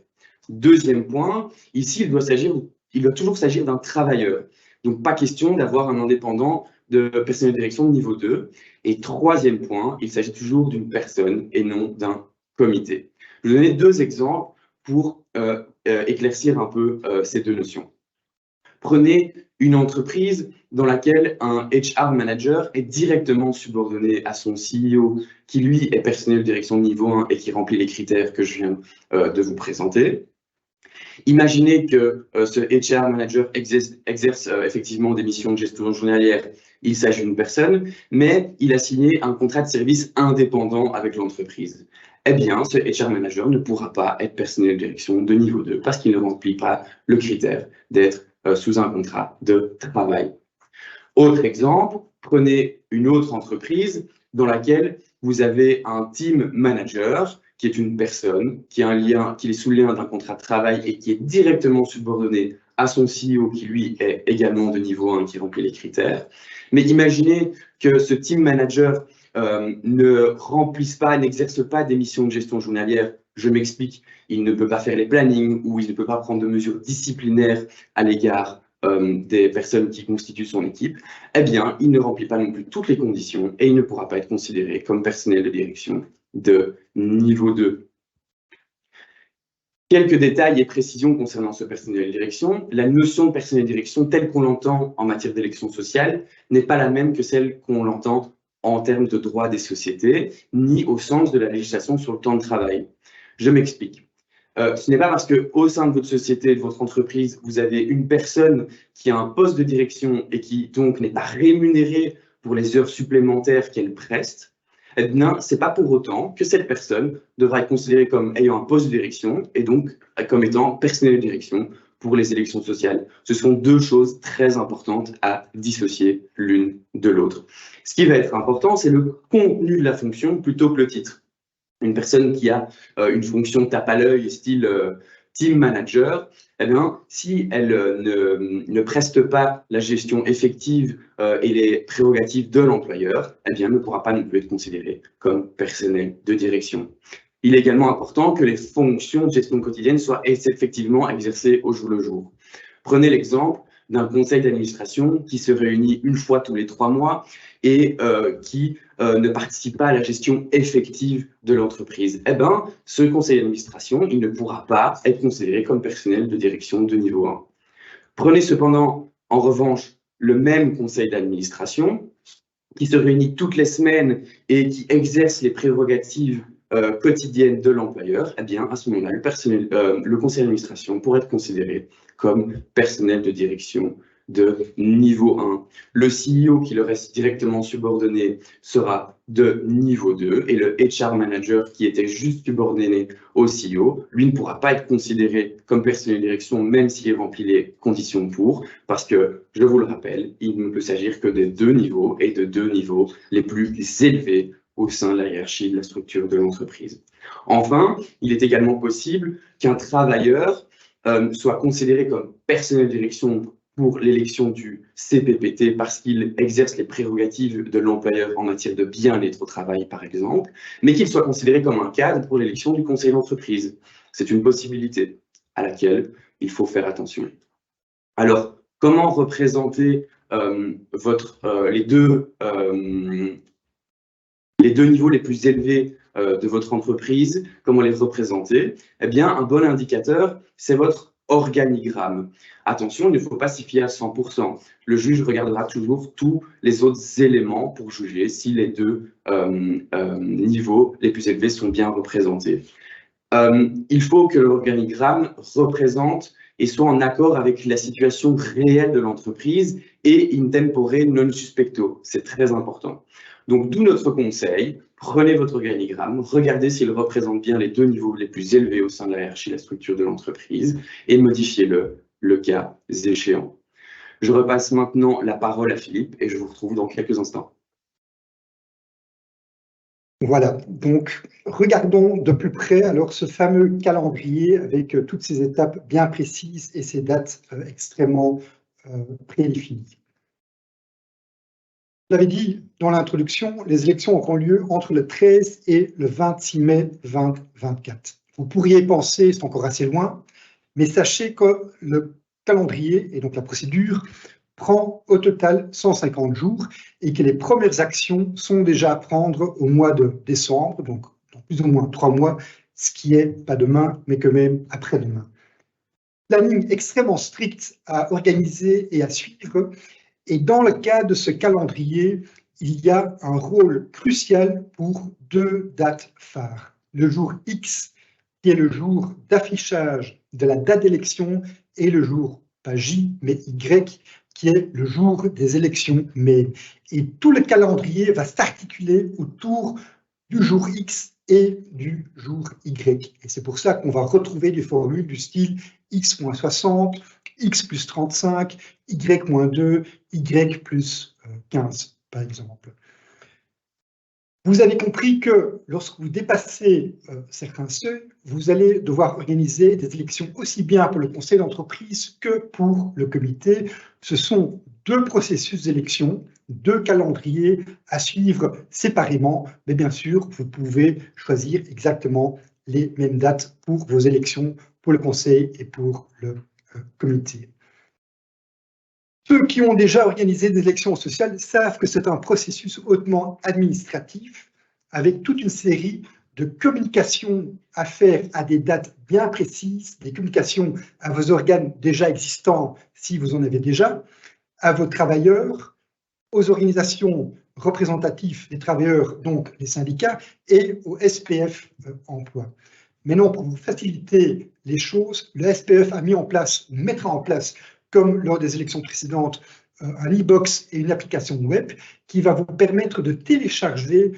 Deuxième point, ici, il doit toujours s'agir d'un travailleur. Donc, pas question d'avoir un indépendant de personnel de direction de niveau 2. Et troisième point, il s'agit toujours d'une personne et non d'un comité. Je vais vous donner 2 exemples pour éclaircir un peu ces 2 notions. Prenez une entreprise dans laquelle un HR manager est directement subordonné à son CEO, qui lui est personnel de direction de niveau 1 et qui remplit les critères que je viens de vous présenter. Imaginez que ce HR manager exerce effectivement des missions de gestion journalière. Il s'agit d'une personne, mais il a signé un contrat de service indépendant avec l'entreprise. Eh bien, ce HR manager ne pourra pas être personnel de direction de niveau 2 parce qu'il ne remplit pas le critère d'être sous un contrat de travail. Autre exemple, prenez une autre entreprise dans laquelle vous avez un team manager qui est une personne qui est sous le lien d'un contrat de travail et qui est directement subordonné à son CEO qui lui est également de niveau 1 qui remplit les critères. Mais imaginez que ce team manager ne remplisse pas, n'exerce pas des missions de gestion journalière. Je m'explique, il ne peut pas faire les plannings ou il ne peut pas prendre de mesures disciplinaires à l'égard des personnes qui constituent son équipe. Eh bien, il ne remplit pas non plus toutes les conditions et il ne pourra pas être considéré comme personnel de direction de niveau 2. Quelques détails et précisions concernant ce personnel de direction. La notion de personnel de direction telle qu'on l'entend en matière d'élection sociale n'est pas la même que celle qu'on l'entend en termes de droit des sociétés, ni au sens de la législation sur le temps de travail. Je m'explique. Ce n'est pas parce qu'au sein de votre société, de votre entreprise, vous avez une personne qui a un poste de direction et qui donc n'est pas rémunérée pour les heures supplémentaires qu'elle preste, eh bien, ce n'est pas pour autant que cette personne devra être considérée comme ayant un poste de direction et donc comme étant personnel de direction pour les élections sociales. Ce sont 2 choses très importantes à dissocier l'une de l'autre. Ce qui va être important, c'est le contenu de la fonction plutôt que le titre. Une personne qui a une fonction tape à l'œil, style team manager, eh bien, si elle ne preste pas la gestion effective et les prérogatives de l'employeur, eh bien, ne pourra pas non plus être considérée comme personnel de direction. Il est également important que les fonctions de gestion quotidienne soient effectivement exercées au jour le jour. Prenez l'exemple d'un conseil d'administration qui se réunit une fois tous les 3 mois et qui ne participe pas à la gestion effective de l'entreprise. Eh bien, ce conseil d'administration, il ne pourra pas être considéré comme personnel de direction de niveau 1. Prenez cependant, en revanche, le même conseil d'administration qui se réunit toutes les semaines et qui exerce les prérogatives quotidiennes de l'employeur, eh bien, à ce moment-là, le conseil d'administration pourrait être considéré comme personnel de direction de niveau 1. Le CEO qui leur est directement subordonné sera de niveau 2 et le HR manager qui était juste subordonné au CEO, lui ne pourra pas être considéré comme personnel de direction même s'il remplit les conditions pour, parce que, je vous le rappelle, il ne peut s'agir que des deux niveaux et de deux niveaux les plus élevés au sein de la hiérarchie de la structure de l'entreprise. Enfin, il est également possible qu'un travailleur soit considéré comme personnel de direction pour l'élection du CPPT parce qu'il exerce les prérogatives de l'employeur en matière de bien-être au travail, par exemple, mais qu'il soit considéré comme un cadre pour l'élection du conseil d'entreprise. C'est une possibilité à laquelle il faut faire attention. Alors, comment représenter les deux niveaux les plus élevés de votre entreprise? Comment les représenter? Eh bien, un bon indicateur, c'est votre organigramme. Attention, il ne faut pas s'y fier à 100%. Le juge regardera toujours tous les autres éléments pour juger si les deux niveaux les plus élevés sont bien représentés. Il faut que l'organigramme représente et soit en accord avec la situation réelle de l'entreprise et in tempore non suspecto. C'est très important. Donc, d'où notre conseil, prenez votre organigramme, regardez s'il représente bien les deux niveaux les plus élevés au sein de la hiérarchie de la structure de l'entreprise et modifiez-le, le cas échéant. Je repasse maintenant la parole à Philippe et je vous retrouve dans quelques instants. Voilà, donc regardons de plus près alors ce fameux calendrier avec toutes ces étapes bien précises et ces dates extrêmement prédéfinies. Je l'avais dit dans l'introduction, les élections auront lieu entre le 13 et le 26 mai 2024. Vous pourriez penser, c'est encore assez loin, mais sachez que le calendrier et donc la procédure prend au total 150 jours et que les premières actions sont déjà à prendre au mois de décembre, donc dans plus ou moins 3 mois, ce qui est pas demain, mais quand même après-demain. Planning extrêmement strict à organiser et à suivre. Et dans le cas de ce calendrier, il y a un rôle crucial pour deux dates phares. Le jour X, qui est le jour d'affichage de la date d'élection, et le jour, pas J, mais Y, qui est le jour des élections même. Et tout le calendrier va s'articuler autour du jour X et du jour Y. Et c'est pour ça qu'on va retrouver des formules du style X-60, X plus 35, Y-2, Y plus 15, par exemple. Vous avez compris que lorsque vous dépassez certains seuils, vous allez devoir organiser des élections aussi bien pour le conseil d'entreprise que pour le comité. Ce sont deux processus d'élection, deux calendriers à suivre séparément, mais bien sûr, vous pouvez choisir exactement les mêmes dates pour vos élections, pour le conseil et pour le comité. Ceux qui ont déjà organisé des élections sociales savent que c'est un processus hautement administratif avec toute une série de communications à faire à des dates bien précises, des communications à vos organes déjà existants si vous en avez déjà, à vos travailleurs, aux organisations représentatives des travailleurs, donc les syndicats, et au SPF emploi. Maintenant, pour vous faciliter les choses, le SPF a mis en place, ou mettra en place, comme lors des élections précédentes, un e-box et une application web qui va vous permettre de télécharger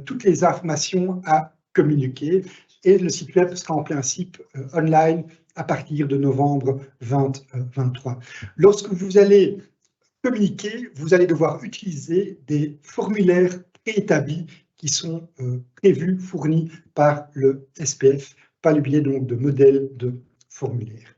toutes les informations à communiquer. Et le site web sera en principe online à partir de novembre 2023. Lorsque vous allez communiquer, vous allez devoir utiliser des formulaires préétablis qui sont prévus, fournis par le SPF, par le biais donc de modèles de formulaires.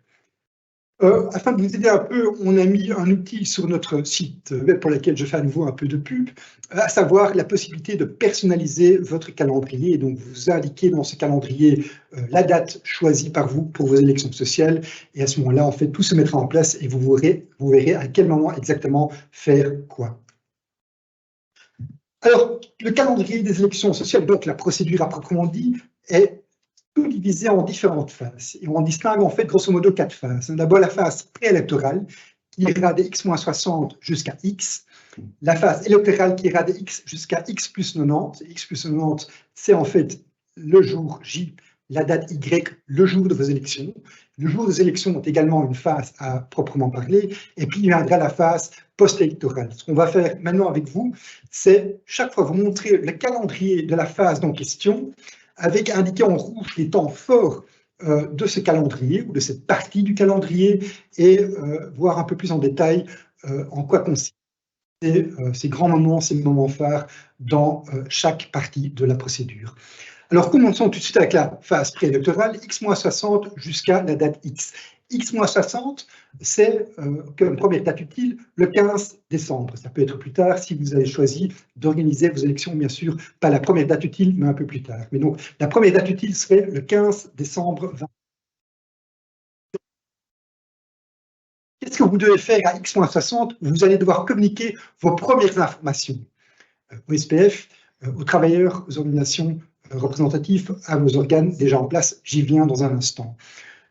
Afin de vous aider un peu, on a mis un outil sur notre site web pour lequel je fais à nouveau un peu de pub, à savoir la possibilité de personnaliser votre calendrier. Et donc, vous indiquez dans ce calendrier la date choisie par vous pour vos élections sociales. Et à ce moment-là, en fait, tout se mettra en place et vous verrez à quel moment exactement faire quoi. Alors, le calendrier des élections sociales, donc la procédure à proprement dit, est tout divisé en différentes phases. Et on distingue en fait grosso modo 4 phases. D'abord la phase préélectorale qui ira de X-60 jusqu'à X. La phase électorale qui ira de X jusqu'à X plus 90. X plus 90, c'est en fait le jour J la date Y, le jour de vos élections. Le jour des élections est également une phase à proprement parler, et puis il viendra la phase post-électorale. Ce qu'on va faire maintenant avec vous, c'est chaque fois vous montrer le calendrier de la phase en question, avec indiqué en rouge les temps forts de ce calendrier, ou de cette partie du calendrier, et voir un peu plus en détail en quoi consistent ces grands moments, ces moments phares dans chaque partie de la procédure. Alors, commençons tout de suite avec la phase préélectorale, X-60 jusqu'à la date X. X-60, c'est comme première date utile le 15 décembre. Ça peut être plus tard si vous avez choisi d'organiser vos élections, bien sûr, pas la première date utile, mais un peu plus tard. Mais donc, la première date utile serait le 15 décembre 20. Qu'est-ce que vous devez faire à X-60? Vous allez devoir communiquer vos premières informations au SPF, aux travailleurs, aux organisations représentatives, à vos organes déjà en place. J'y viens dans un instant.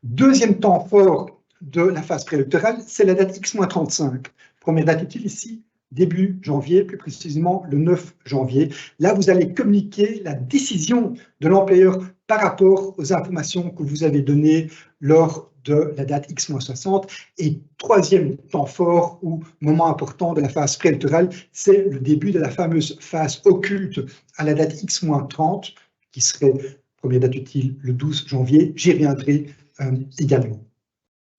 Deuxième temps fort de la phase préélectorale, c'est la date X-35. Première date utile ici, début janvier, plus précisément le 9 janvier. Là, vous allez communiquer la décision de l'employeur par rapport aux informations que vous avez données lors de la date X-60. Et troisième temps fort ou moment important de la phase préélectorale, c'est le début de la fameuse phase occulte à la date X-30, qui serait première date utile le 12 janvier. J'y reviendrai également.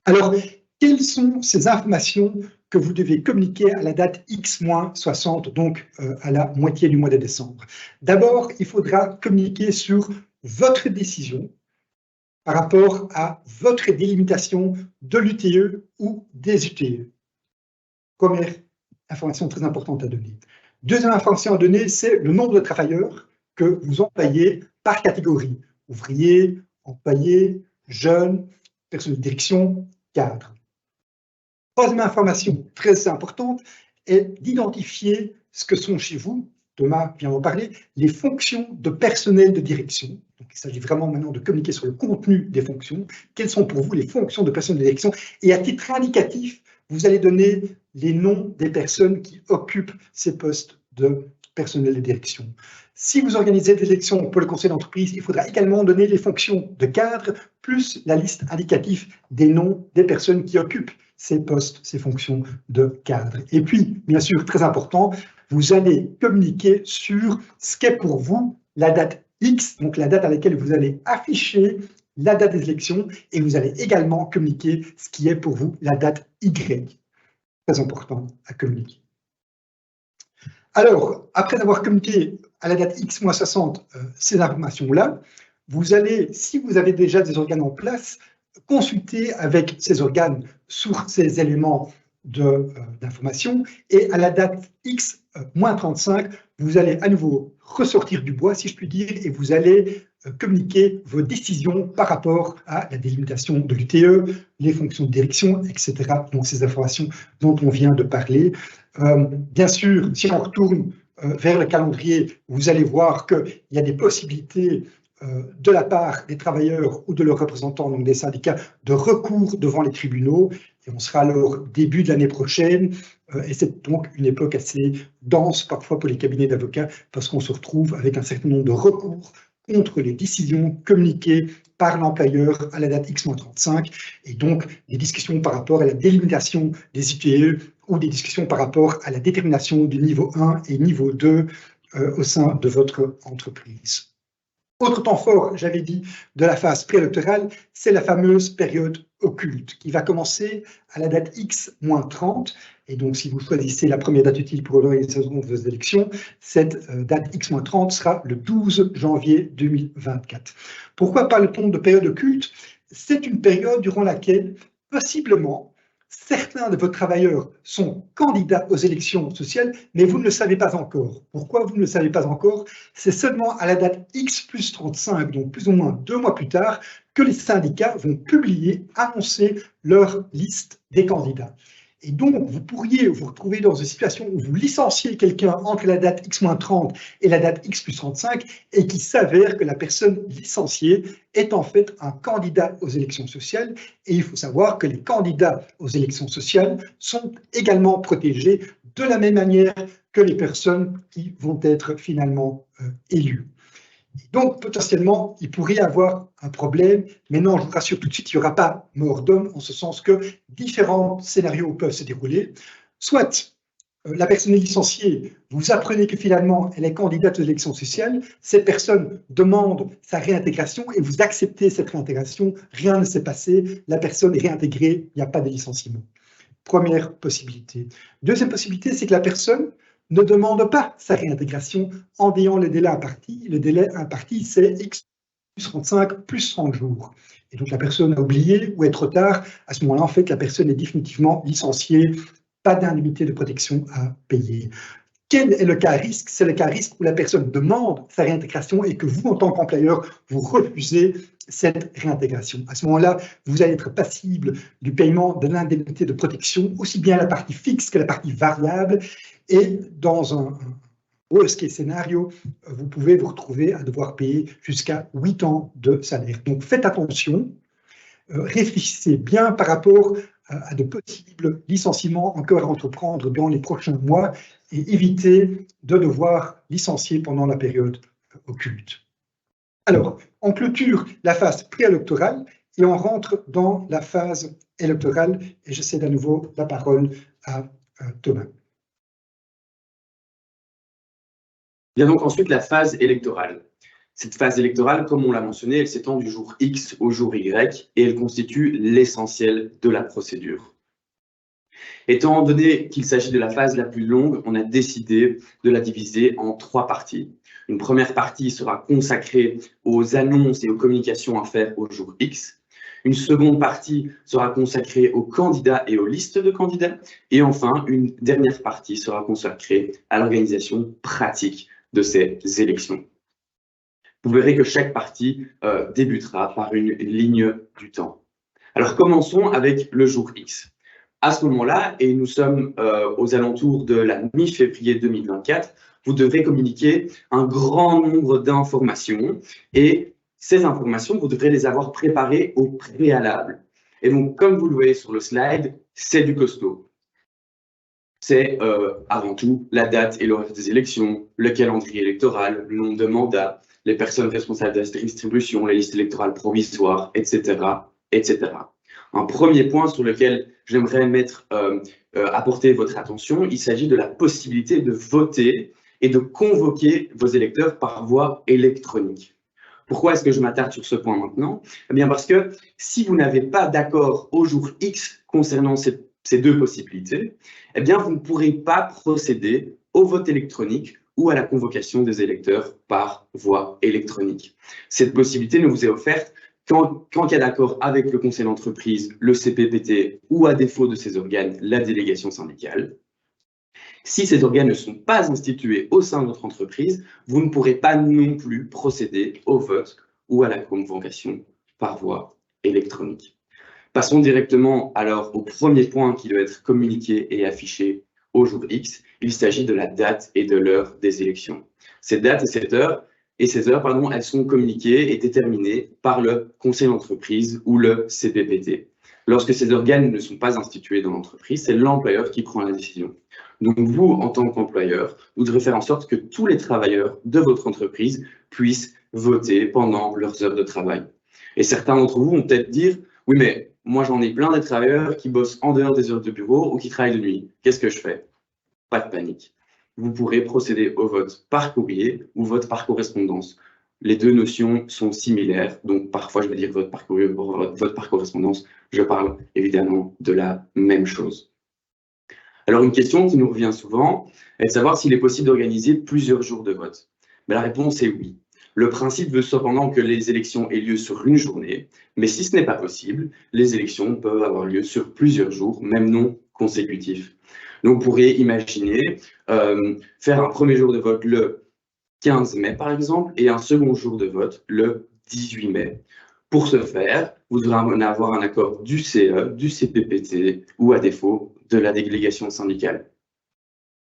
Alors, quelles sont ces informations que vous devez communiquer à la date X-60, donc à la moitié du mois de décembre? D'abord, il faudra communiquer sur votre décision par rapport à votre délimitation de l'UTE ou des UTE. Première information très importante à donner. Deuxième information à donner, c'est le nombre de travailleurs que vous employez par catégorie. Ouvriers, employés, jeunes, personnes de direction, cadres. Troisième information très importante est d'identifier ce que sont chez vous, Thomas vient d'en parler, les fonctions de personnel de direction. Donc, il s'agit vraiment maintenant de communiquer sur le contenu des fonctions. Quelles sont pour vous les fonctions de personnel de direction? Et à titre indicatif, vous allez donner les noms des personnes qui occupent ces postes de personnel de direction. Si vous organisez des élections pour le conseil d'entreprise, il faudra également donner les fonctions de cadre, plus la liste indicative des noms des personnes qui occupent ces postes, ces fonctions de cadre. Et puis, bien sûr, très important, vous allez communiquer sur ce qu'est pour vous la date X, donc la date à laquelle vous allez afficher la date des élections, et vous allez également communiquer ce qui est pour vous la date Y. Très important à communiquer. Alors, après avoir communiqué à la date X-60 ces informations-là, vous allez, si vous avez déjà des organes en place, consulter avec ces organes sur ces éléments d'information, et à la date X-35, vous allez à nouveau ressortir du bois, si je puis dire, et vous allez communiquer vos décisions par rapport à la délimitation de l'UTE, les fonctions de direction, etc. Donc, ces informations dont on vient de parler. Bien sûr, si on retourne vers le calendrier, vous allez voir qu'il y a des possibilités de la part des travailleurs ou de leurs représentants, donc des syndicats, de recours devant les tribunaux. Et on sera alors début de l'année prochaine. Et c'est donc une époque assez dense parfois pour les cabinets d'avocats, parce qu'on se retrouve avec un certain nombre de recours contre les décisions communiquées par l'employeur à la date X-35, et donc des discussions par rapport à la délimitation des ITE ou des discussions par rapport à la détermination du niveau 1 et niveau 2 au sein de votre entreprise. Autre temps fort, j'avais dit, de la phase préélectorale, c'est la fameuse période occulte qui va commencer à la date X-30. Et donc, si vous choisissez la première date utile pour l'organisation de vos élections, cette date X-30 sera le 12 janvier 2024. Pourquoi parle-t-on de période occulte? C'est une période durant laquelle, possiblement, certains de vos travailleurs sont candidats aux élections sociales, mais vous ne le savez pas encore. Pourquoi vous ne le savez pas encore? C'est seulement à la date X+35, donc plus ou moins 2 mois plus tard, que les syndicats vont publier, annoncer leur liste des candidats. Et donc, vous pourriez vous retrouver dans une situation où vous licenciez quelqu'un entre la date X-30 et la date X+35 et qu'il s'avère que la personne licenciée est en fait un candidat aux élections sociales. Et il faut savoir que les candidats aux élections sociales sont également protégés de la même manière que les personnes qui vont être finalement élues. Donc, potentiellement, il pourrait y avoir un problème, mais non, je vous rassure tout de suite, il n'y aura pas mort d'homme, en ce sens que différents scénarios peuvent se dérouler. Soit la personne est licenciée, vous apprenez que finalement, elle est candidate aux élections sociales, cette personne demande sa réintégration et vous acceptez cette réintégration, rien ne s'est passé, la personne est réintégrée, il n'y a pas de licenciement. Première possibilité. Deuxième possibilité, c'est que la personne ne demande pas sa réintégration en ayant le délai imparti. Le délai imparti, c'est X plus 35 plus 30 jours. Et donc la personne a oublié ou est trop tard. À ce moment-là, en fait, la personne est définitivement licenciée, pas d'indemnité de protection à payer. Quel est le cas à risque? C'est le cas à risque où la personne demande sa réintégration et que vous, en tant qu'employeur, vous refusez cette réintégration. À ce moment-là, vous allez être passible du paiement de l'indemnité de protection, aussi bien la partie fixe que la partie variable. Et dans un worst case scénario, vous pouvez vous retrouver à devoir payer jusqu'à 8 ans de salaire. Donc faites attention, réfléchissez bien par rapport à de possibles licenciements encore à entreprendre dans les prochains mois et évitez de devoir licencier pendant la période occulte. Alors, on clôture la phase préélectorale et on rentre dans la phase électorale et je cède à nouveau la parole à Thomas. Il y a donc ensuite la phase électorale. Cette phase électorale, comme on l'a mentionné, elle s'étend du jour X au jour Y et elle constitue l'essentiel de la procédure. Étant donné qu'il s'agit de la phase la plus longue, on a décidé de la diviser en 3 parties. Une première partie sera consacrée aux annonces et aux communications à faire au jour X. Une seconde partie sera consacrée aux candidats et aux listes de candidats. Et enfin, une dernière partie sera consacrée à l'organisation pratique de ces élections. Vous verrez que chaque partie débutera par une ligne du temps. Alors commençons avec le jour X. À ce moment-là, et nous sommes aux alentours de la mi-février 2024, vous devrez communiquer un grand nombre d'informations et ces informations, vous devrez les avoir préparées au préalable. Et donc, comme vous le voyez sur le slide, c'est du costaud. C'est avant tout la date et l'horaire des élections, le calendrier électoral, le nombre de mandats, les personnes responsables de la distribution, les listes électorales provisoires, etc., etc. Un premier point sur lequel j'aimerais apporter votre attention, il s'agit de la possibilité de voter et de convoquer vos électeurs par voie électronique. Pourquoi est-ce que je m'attarde sur ce point maintenant? Eh bien parce que si vous n'avez pas d'accord au jour X concernant ces deux possibilités, eh bien vous ne pourrez pas procéder au vote électronique ou à la convocation des électeurs par voie électronique. Cette possibilité ne vous est offerte quand il y a d'accord avec le conseil d'entreprise, le CPPT ou à défaut de ces organes, la délégation syndicale. Si ces organes ne sont pas institués au sein de votre entreprise, vous ne pourrez pas non plus procéder au vote ou à la convocation par voie électronique. Passons directement alors au premier point qui doit être communiqué et affiché au jour X. Il s'agit de la date et de l'heure des élections. Cette date et ces heures, elles sont communiquées et déterminées par le conseil d'entreprise ou le CPPT. Lorsque ces organes ne sont pas institués dans l'entreprise, c'est l'employeur qui prend la décision. Donc vous, en tant qu'employeur, vous devrez faire en sorte que tous les travailleurs de votre entreprise puissent voter pendant leurs heures de travail. Et certains d'entre vous vont peut-être dire, oui, mais moi j'en ai plein des travailleurs qui bossent en dehors des heures de bureau ou qui travaillent de nuit. Qu'est-ce que je fais? Pas de panique. Vous pourrez procéder au vote par courrier ou vote par correspondance. Les deux notions sont similaires, donc parfois je vais dire vote par courrier ou vote par correspondance. Je parle évidemment de la même chose. Alors une question qui nous revient souvent est de savoir s'il est possible d'organiser plusieurs jours de vote. Mais la réponse est oui. Le principe veut cependant que les élections aient lieu sur une journée, mais si ce n'est pas possible, les élections peuvent avoir lieu sur plusieurs jours, même non consécutifs. Donc, vous pourriez imaginer faire un premier jour de vote le 15 mai, par exemple, et un second jour de vote le 18 mai. Pour ce faire, vous devrez avoir un accord du CE, du CPPT ou, à défaut, de la délégation syndicale.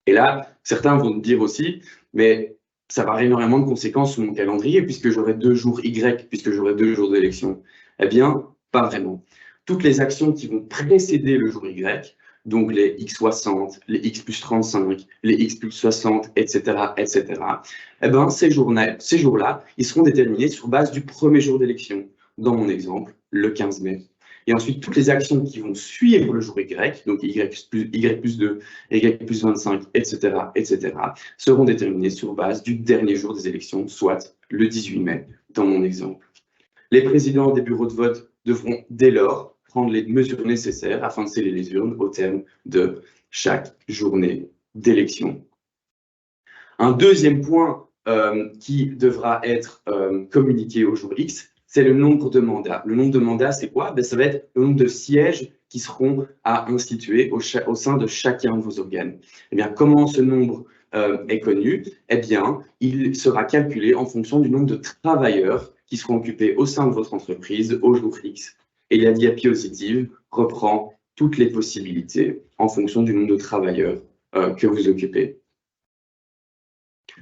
Et là, certains vont dire aussi, mais ça va avoir énormément de conséquences sur mon calendrier puisque j'aurai 2 jours Y, puisque j'aurai 2 jours d'élection. Eh bien, pas vraiment. Toutes les actions qui vont précéder le jour Y donc les X60, les X plus 35, les X plus 60, etc., etc., eh ben, ces jours-là, ils seront déterminés sur base du premier jour d'élection. Dans mon exemple, le 15 mai. Et ensuite, toutes les actions qui vont suivre le jour Y, donc Y plus 2, Y plus 25, etc., etc., seront déterminées sur base du dernier jour des élections, soit le 18 mai, dans mon exemple. Les présidents des bureaux de vote devront dès lors prendre les mesures nécessaires afin de sceller les urnes au terme de chaque journée d'élection. Un deuxième point qui devra être communiqué au jour X, c'est le nombre de mandats. Le nombre de mandats, c'est quoi? Ça va être le nombre de sièges qui seront à instituer au sein de chacun de vos organes. Eh bien, comment ce nombre est connu? Eh bien, il sera calculé en fonction du nombre de travailleurs qui seront occupés au sein de votre entreprise au jour X. Et la diapositive reprend toutes les possibilités en fonction du nombre de travailleurs que vous occupez.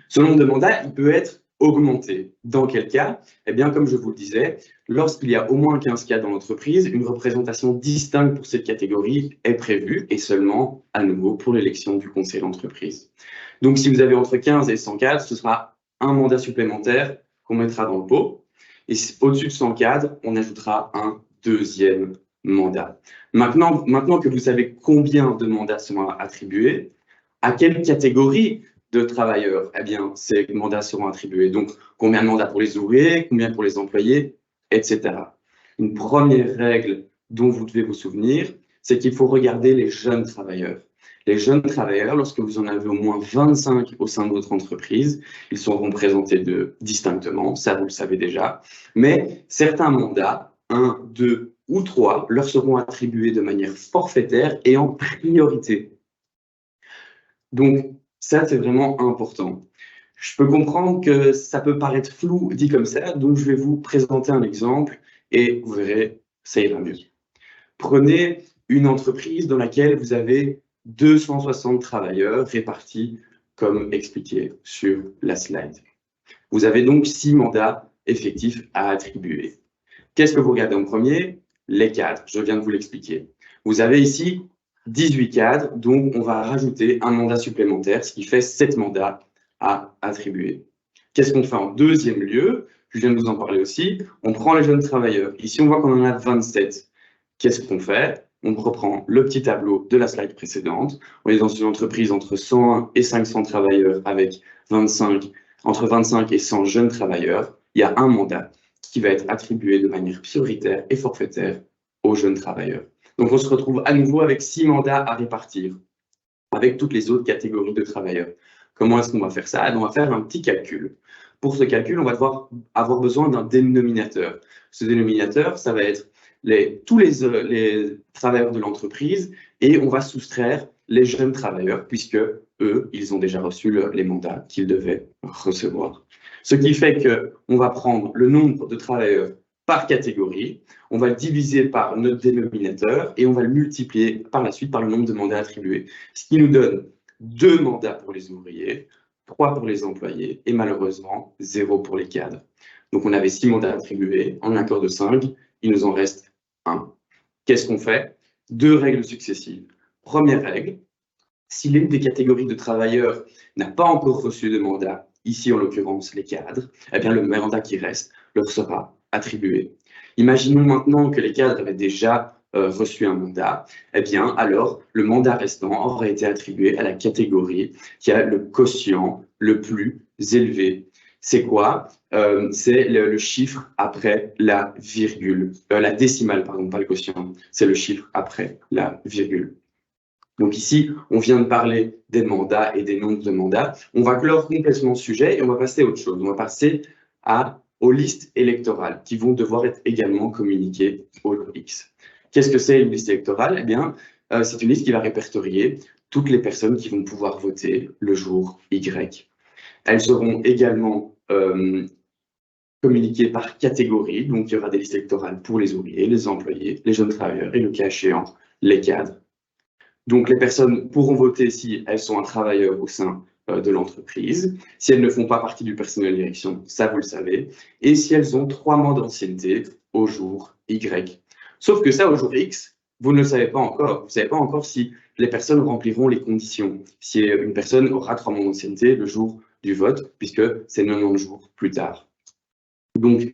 Ce nombre de mandats, il peut être augmenté. Dans quel cas? Eh bien, comme je vous le disais, lorsqu'il y a au moins 15 cas dans l'entreprise, une représentation distincte pour cette catégorie est prévue et seulement à nouveau pour l'élection du conseil d'entreprise. Donc, si vous avez entre 15 et 100 cadres, ce sera un mandat supplémentaire qu'on mettra dans le pot. Et au-dessus de 100 cadres, on ajoutera un deuxième mandat. Maintenant que vous savez combien de mandats sont attribués, à quelle catégorie de travailleurs, eh bien, ces mandats seront attribués. Donc, combien de mandats pour les ouvriers, combien pour les employés, etc. Une première règle dont vous devez vous souvenir, c'est qu'il faut regarder les jeunes travailleurs. Les jeunes travailleurs, lorsque vous en avez au moins 25 au sein de votre entreprise, ils seront présentés distinctement, ça vous le savez déjà, mais certains mandats, 1, 2 ou 3, leur seront attribués de manière forfaitaire et en priorité. Donc, ça, c'est vraiment important. Je peux comprendre que ça peut paraître flou dit comme ça, donc je vais vous présenter un exemple et vous verrez, ça ira mieux. Prenez une entreprise dans laquelle vous avez 260 travailleurs répartis comme expliqué sur la slide. Vous avez donc 6 mandats effectifs à attribuer. Qu'est-ce que vous regardez en premier? Les cadres, je viens de vous l'expliquer. Vous avez ici 18 cadres, donc on va rajouter un mandat supplémentaire, ce qui fait 7 mandats à attribuer. Qu'est-ce qu'on fait en deuxième lieu? Je viens de vous en parler aussi. On prend les jeunes travailleurs. Ici, on voit qu'on en a 27. Qu'est-ce qu'on fait? On reprend le petit tableau de la slide précédente. On est dans une entreprise entre 101 et 500 travailleurs avec entre 25 et 100 jeunes travailleurs. Il y a un mandat qui va être attribué de manière prioritaire et forfaitaire aux jeunes travailleurs. Donc, on se retrouve à nouveau avec 6 mandats à répartir avec toutes les autres catégories de travailleurs. Comment est-ce qu'on va faire ça? On va faire un petit calcul. Pour ce calcul, on va devoir avoir besoin d'un dénominateur. Ce dénominateur, ça va être tous les travailleurs de l'entreprise et on va soustraire les jeunes travailleurs puisque eux, ils ont déjà reçu les mandats qu'ils devaient recevoir. Ce qui fait qu'on va prendre le nombre de travailleurs par catégorie, on va le diviser par notre dénominateur et on va le multiplier par la suite par le nombre de mandats attribués. Ce qui nous donne 2 mandats pour les ouvriers, 3 pour les employés et malheureusement 0 pour les cadres. Donc on avait 6 mandats attribués, en un accord de 5, il nous en reste 1. Qu'est-ce qu'on fait? 2 règles successives. Première règle, si l'une des catégories de travailleurs n'a pas encore reçu de mandat, ici en l'occurrence les cadres, eh bien le mandat qui reste leur sera attribué. Imaginons maintenant que les cadres avaient déjà reçu un mandat, eh bien alors le mandat restant aurait été attribué à la catégorie qui a le quotient le plus élevé. C'est quoi? C'est le chiffre après la virgule, la décimale, pardon, pas le quotient, c'est le chiffre après la virgule. Donc ici, on vient de parler des mandats et des nombres de mandats. On va clore complètement ce sujet et on va passer à autre chose. On va passer aux listes électorales qui vont devoir être également communiquées au jour X. Qu'est-ce que c'est une liste électorale? Eh bien, c'est une liste qui va répertorier toutes les personnes qui vont pouvoir voter le jour Y. Elles seront également communiquées par catégorie. Donc, il y aura des listes électorales pour les ouvriers, les employés, les jeunes travailleurs et, le cas échéant, les cadres. Donc, les personnes pourront voter si elles sont un travailleur au sein de l'entreprise, si elles ne font pas partie du personnel de direction, ça vous le savez, et si elles ont 3 mois d'ancienneté au jour Y. Sauf que ça, au jour X, vous ne le savez pas encore. Vous ne savez pas encore si les personnes rempliront les conditions. Si une personne aura 3 mois d'ancienneté le jour du vote, puisque c'est 90 jours plus tard. Donc,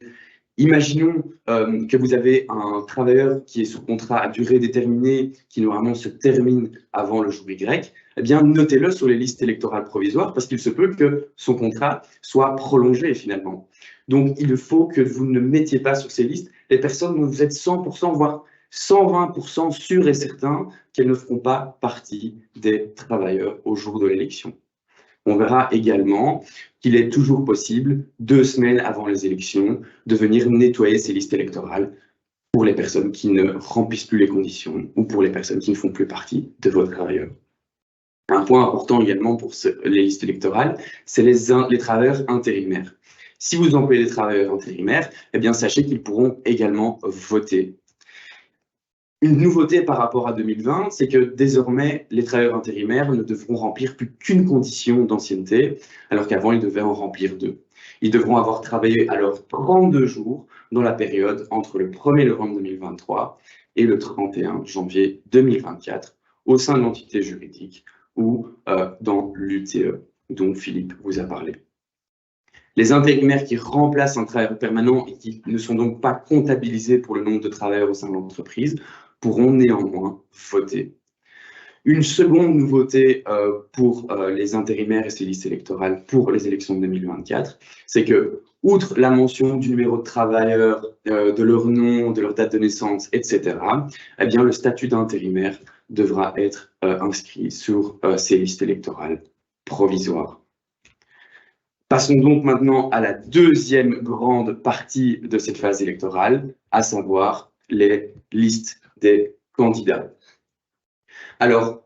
imaginons que vous avez un travailleur qui est sous contrat à durée déterminée, qui normalement se termine avant le jour Y, eh bien, notez-le sur les listes électorales provisoires parce qu'il se peut que son contrat soit prolongé finalement. Donc, il faut que vous ne mettiez pas sur ces listes les personnes dont vous êtes 100%, voire 120% sûr et certain qu'elles ne feront pas partie des travailleurs au jour de l'élection. On verra également qu'il est toujours possible, 2 semaines avant les élections, de venir nettoyer ces listes électorales pour les personnes qui ne remplissent plus les conditions ou pour les personnes qui ne font plus partie de votre travailleur. Un point important également pour les listes électorales, c'est les travailleurs intérimaires. Si vous employez des travailleurs intérimaires, eh bien, sachez qu'ils pourront également voter. Une nouveauté par rapport à 2020, c'est que désormais, les travailleurs intérimaires ne devront remplir plus qu'une condition d'ancienneté, alors qu'avant, ils devaient en remplir 2. Ils devront avoir travaillé alors 32 jours dans la période entre le 1er novembre 2023 et le 31 janvier 2024 au sein de l'entité juridique ou dans l'UTE dont Philippe vous a parlé. Les intérimaires qui remplacent un travailleur permanent et qui ne sont donc pas comptabilisés pour le nombre de travailleurs au sein de l'entreprise pourront néanmoins voter. Une seconde nouveauté pour les intérimaires et ces listes électorales pour les élections de 2024, c'est que, outre la mention du numéro de travailleur, de leur nom, de leur date de naissance, etc., eh bien, le statut d'intérimaire devra être inscrit sur ces listes électorales provisoires. Passons donc maintenant à la deuxième grande partie de cette phase électorale, à savoir les listes des candidats. Alors,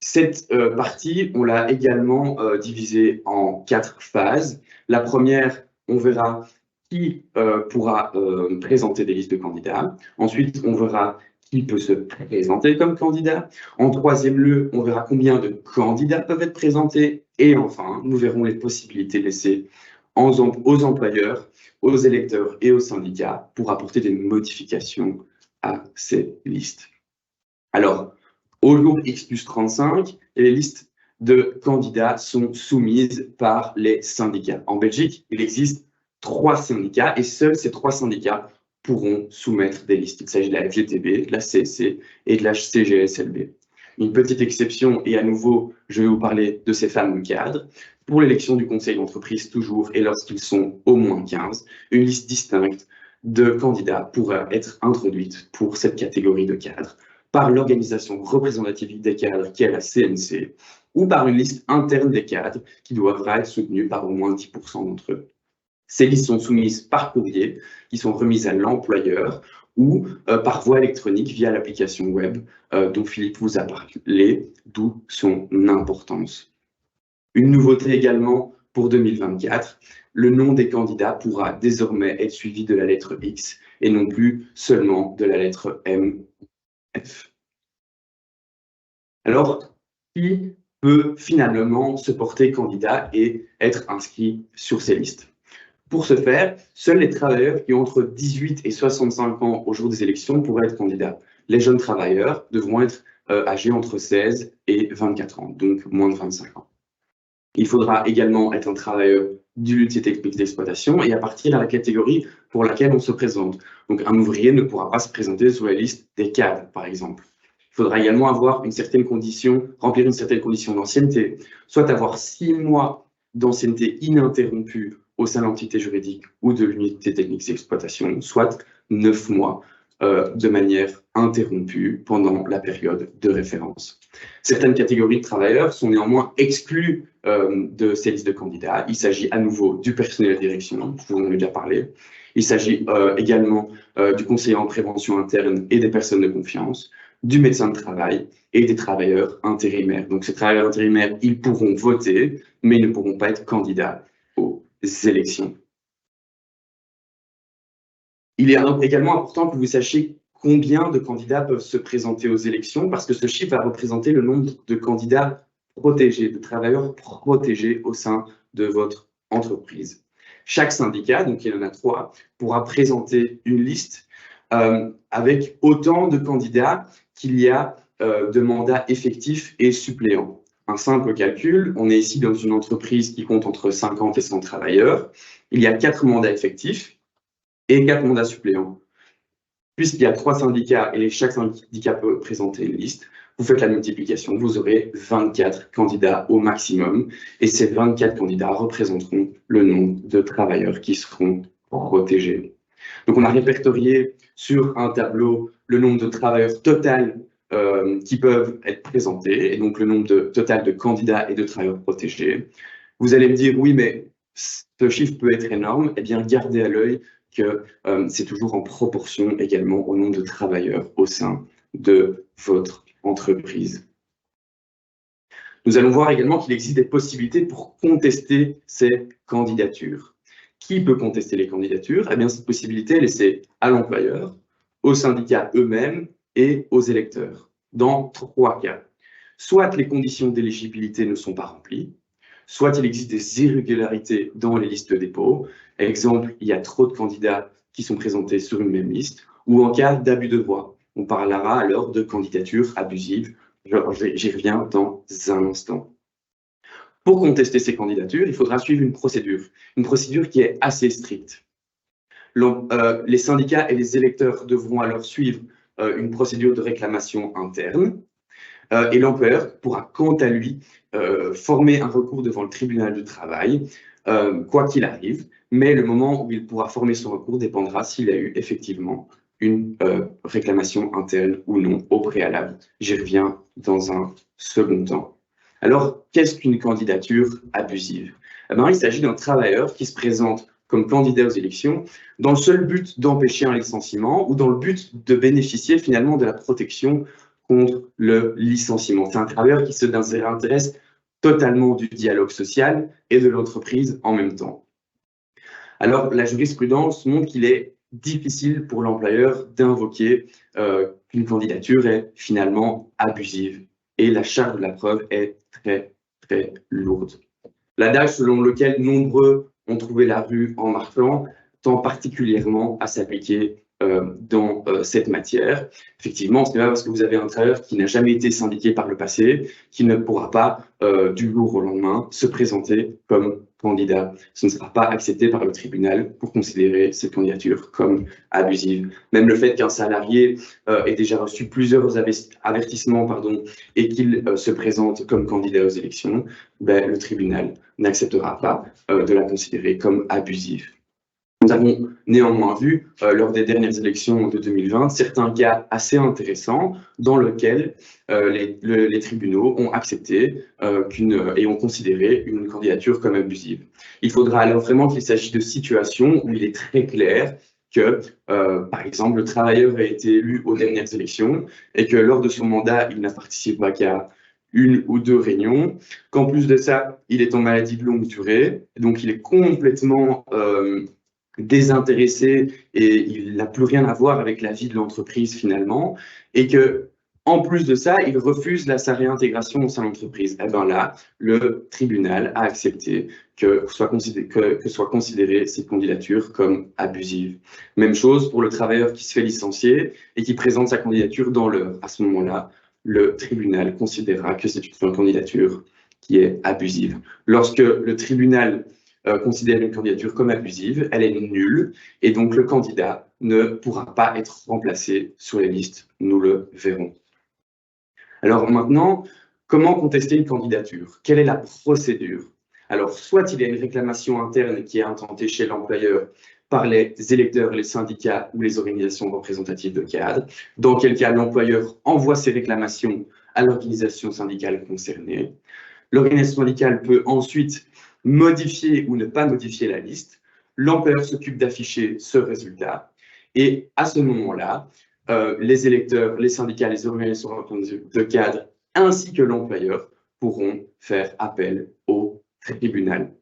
cette partie, on l'a également divisée en 4 phases. La première, on verra qui pourra présenter des listes de candidats. Ensuite, on verra qui peut se présenter comme candidat. En troisième lieu, on verra combien de candidats peuvent être présentés. Et enfin, nous verrons les possibilités laissées aux employeurs, aux électeurs et aux syndicats pour apporter des modifications à ces listes. Alors, au jour X+35, les listes de candidats sont soumises par les syndicats. En Belgique, il existe 3 syndicats et seuls ces 3 syndicats pourront soumettre des listes. Il s'agit de la FGTB, de la CSC et de la CGSLB. Une petite exception, et à nouveau, je vais vous parler de ces fameux cadres. Pour l'élection du conseil d'entreprise, toujours, et lorsqu'ils sont au moins 15, une liste distincte de candidats pourra être introduite pour cette catégorie de cadres par l'organisation représentative des cadres qui est la CNC ou par une liste interne des cadres qui devra être soutenue par au moins 10% d'entre eux. Ces listes sont soumises par courrier, qui sont remises à l'employeur ou par voie électronique via l'application web dont Philippe vous a parlé, d'où son importance. Une nouveauté également pour 2024, le nom des candidats pourra désormais être suivi de la lettre X et non plus seulement de la lettre M ou F. Alors, qui peut finalement se porter candidat et être inscrit sur ces listes? Pour ce faire, seuls les travailleurs qui ont entre 18 et 65 ans au jour des élections pourraient être candidats. Les jeunes travailleurs devront être âgés entre 16 et 24 ans, donc moins de 25 ans. Il faudra également être un travailleur du l'unité technique d'exploitation et appartenir à la catégorie pour laquelle on se présente. Donc un ouvrier ne pourra pas se présenter sur la liste des cadres, par exemple. Il faudra également avoir une certaine condition, remplir une certaine condition d'ancienneté, soit avoir 6 mois d'ancienneté ininterrompue au sein de l'entité juridique ou de l'unité technique d'exploitation, soit 9 mois de manière interrompue pendant la période de référence. Certaines catégories de travailleurs sont néanmoins exclues de ces listes de candidats. Il s'agit à nouveau du personnel de direction, je vous en ai déjà parlé. Il s'agit également du conseiller en prévention interne et des personnes de confiance, du médecin de travail et des travailleurs intérimaires. Donc ces travailleurs intérimaires, ils pourront voter, mais ils ne pourront pas être candidats aux élections. Il est également important que vous sachiez combien de candidats peuvent se présenter aux élections, parce que ce chiffre va représenter le nombre de candidats protégés, de travailleurs protégés au sein de votre entreprise. Chaque syndicat, donc il y en a 3, pourra présenter une liste avec autant de candidats qu'il y a de mandats effectifs et suppléants. Un simple calcul, on est ici dans une entreprise qui compte entre 50 et 100 travailleurs. Il y a 4 mandats effectifs et 4 mandats suppléants. Puisqu'il y a 3 syndicats et chaque syndicat peut présenter une liste, vous faites la multiplication, vous aurez 24 candidats au maximum. Et ces 24 candidats représenteront le nombre de travailleurs qui seront protégés. Donc on a répertorié sur un tableau le nombre de travailleurs total qui peuvent être présentés, et donc le nombre total de candidats et de travailleurs protégés. Vous allez me dire, oui, mais ce chiffre peut être énorme. Eh bien, gardez à l'œil que c'est toujours en proportion également au nombre de travailleurs au sein de votre entreprise. Nous allons voir également qu'il existe des possibilités pour contester ces candidatures. Qui peut contester les candidatures? Eh bien, cette possibilité est laissée à l'employeur, aux syndicats eux-mêmes et aux électeurs, dans 3 cas. Soit les conditions d'éligibilité ne sont pas remplies, soit il existe des irrégularités dans les listes de dépôt. Exemple, il y a trop de candidats qui sont présentés sur une même liste, ou en cas d'abus de voix. On parlera alors de candidature abusive. J'y reviens dans un instant. Pour contester ces candidatures, il faudra suivre une procédure qui est assez stricte. Les syndicats et les électeurs devront alors suivre une procédure de réclamation interne, et l'employeur pourra quant à lui former un recours devant le tribunal du travail, quoi qu'il arrive, mais le moment où il pourra former son recours dépendra s'il a eu effectivement une réclamation interne ou non au préalable. J'y reviens dans un second temps. Alors, qu'est-ce qu'une candidature abusive? Eh bien, il s'agit d'un travailleur qui se présente comme candidat aux élections dans le seul but d'empêcher un licenciement ou dans le but de bénéficier finalement de la protection contre le licenciement. C'est un travailleur qui se désintéresse totalement du dialogue social et de l'entreprise en même temps. Alors, la jurisprudence montre qu'il est difficile pour l'employeur d'invoquer qu'une candidature est finalement abusive. Et la charge de la preuve est très, très lourde. L'adage selon lequel nombreux ont trouvé la rue en marchant tend particulièrement à s'appliquer dans cette matière. Effectivement, ce n'est pas parce que vous avez un travailleur qui n'a jamais été syndiqué par le passé qu'il ne pourra pas, du jour au lendemain, se présenter comme candidat. Ce ne sera pas accepté par le tribunal pour considérer cette candidature comme abusive. Même le fait qu'un salarié ait déjà reçu plusieurs avertissements et qu'il se présente comme candidat aux élections, ben, le tribunal n'acceptera pas de la considérer comme abusive. Nous avons néanmoins vu, lors des dernières élections de 2020, certains cas assez intéressants dans lesquels les tribunaux ont accepté et ont considéré une candidature comme abusive. Il faudra alors vraiment qu'il s'agisse de situations où il est très clair que, par exemple, le travailleur a été élu aux dernières élections et que lors de son mandat, il n'a participé qu'à 1 ou 2 réunions, qu'en plus de ça, il est en maladie de longue durée, donc il est complètement désintéressé et il n'a plus rien à voir avec la vie de l'entreprise finalement, et que en plus de ça, il refuse sa réintégration au sein de l'entreprise. Et bien là, le tribunal a accepté que soit considérée cette candidature comme abusive. Même chose pour le travailleur qui se fait licencier et qui présente sa candidature dans l'heure. À ce moment-là, le tribunal considérera que c'est une candidature qui est abusive. Lorsque le tribunal considère une candidature comme abusive, elle est nulle, et donc le candidat ne pourra pas être remplacé sur les listes. Nous le verrons. Alors maintenant, comment contester une candidature? Quelle est la procédure? Alors, soit il y a une réclamation interne qui est intentée chez l'employeur par les électeurs, les syndicats ou les organisations représentatives de cadres, dans quel cas l'employeur envoie ses réclamations à l'organisation syndicale concernée. L'organisation syndicale peut ensuite modifier ou ne pas modifier la liste. L'employeur s'occupe d'afficher ce résultat. Et à ce moment-là, les électeurs, les syndicats, les organisations de cadres, ainsi que l'employeur pourront faire appel au tribunal.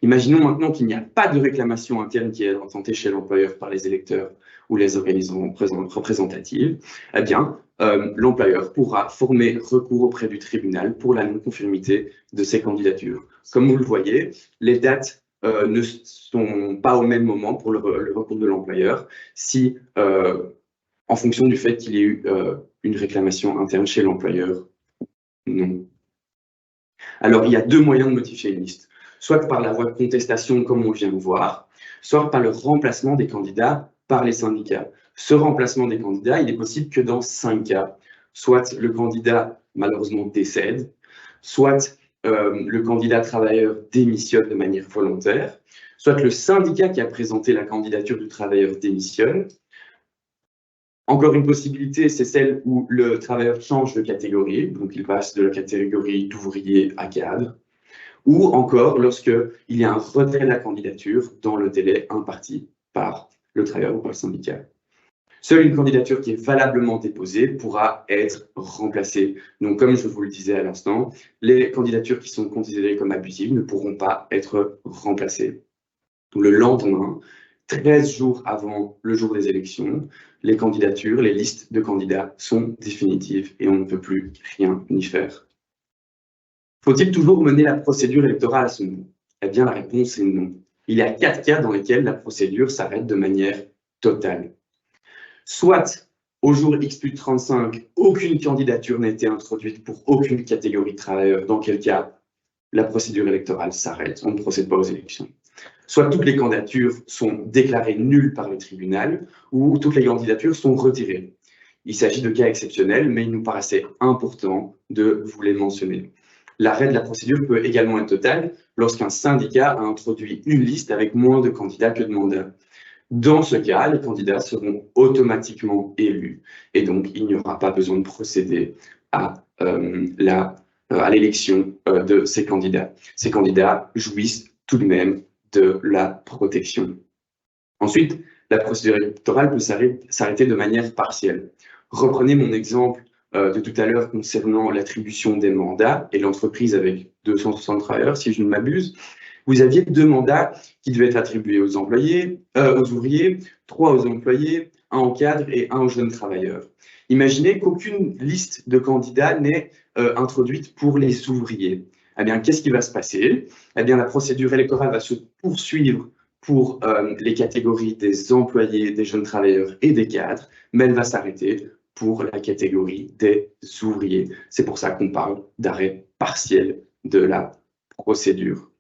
Imaginons maintenant qu'il n'y a pas de réclamation interne qui est intentée chez l'employeur par les électeurs ou les organisations représentatives. Eh bien, l'employeur pourra former recours auprès du tribunal pour la non-conformité de ces candidatures. Comme vous le voyez, les dates ne sont pas au même moment pour le recours de l'employeur. Si en fonction du fait qu'il y ait eu une réclamation interne chez l'employeur. Non. Alors, il y a deux moyens de modifier une liste, soit par la voie de contestation, comme on vient de voir, soit par le remplacement des candidats par les syndicats. Ce remplacement des candidats, il est possible que dans 5 cas. Soit le candidat, malheureusement, décède, soit le candidat travailleur démissionne de manière volontaire, soit le syndicat qui a présenté la candidature du travailleur démissionne. Encore une possibilité, c'est celle où le travailleur change de catégorie, donc il passe de la catégorie d'ouvrier à cadre, ou encore lorsqu'il y a un retrait de la candidature dans le délai imparti par le travailleur ou par le syndicat. Seule une candidature qui est valablement déposée pourra être remplacée. Donc, comme je vous le disais à l'instant, les candidatures qui sont considérées comme abusives ne pourront pas être remplacées. Le lendemain, 13 jours avant le jour des élections, les candidatures, les listes de candidats sont définitives et on ne peut plus rien y faire. Faut-il toujours mener la procédure électorale à son bout? Eh bien, la réponse est non. Il y a 4 cas dans lesquels la procédure s'arrête de manière totale. Soit, au jour X plus 35, aucune candidature n'a été introduite pour aucune catégorie de travailleurs, dans quel cas la procédure électorale s'arrête, on ne procède pas aux élections. Soit toutes les candidatures sont déclarées nulles par le tribunal, ou toutes les candidatures sont retirées. Il s'agit de cas exceptionnels, mais il nous paraissait important de vous les mentionner. L'arrêt de la procédure peut également être total lorsqu'un syndicat a introduit une liste avec moins de candidats que de mandats. Dans ce cas, les candidats seront automatiquement élus et donc il n'y aura pas besoin de procéder à l'élection de ces candidats. Ces candidats jouissent tout de même de la protection. Ensuite, la procédure électorale peut s'arrêter de manière partielle. Reprenez mon exemple de tout à l'heure concernant l'attribution des mandats et l'entreprise avec 260 travailleurs, si je ne m'abuse. Vous aviez 2 mandats qui devaient être attribués aux employés, aux ouvriers, 3 aux employés, 1 au cadre et 1 aux jeunes travailleurs. Imaginez qu'aucune liste de candidats n'est introduite pour les ouvriers. Eh bien, qu'est-ce qui va se passer? Eh bien, la procédure électorale va se poursuivre pour les catégories des employés, des jeunes travailleurs et des cadres, mais elle va s'arrêter pour la catégorie des ouvriers. C'est pour ça qu'on parle d'arrêt partiel de la procédure.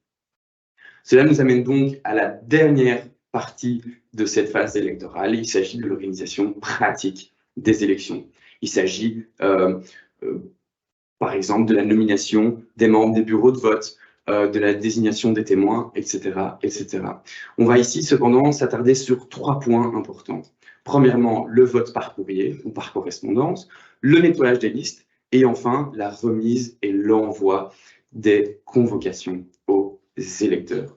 Cela nous amène donc à la dernière partie de cette phase électorale. Il s'agit de l'organisation pratique des élections. Il s'agit, par exemple, de la nomination des membres des bureaux de vote, de la désignation des témoins, etc., etc. On va ici cependant s'attarder sur 3 points importants. Premièrement, le vote par courrier ou par correspondance, le nettoyage des listes et enfin la remise et l'envoi des convocations aux électeurs.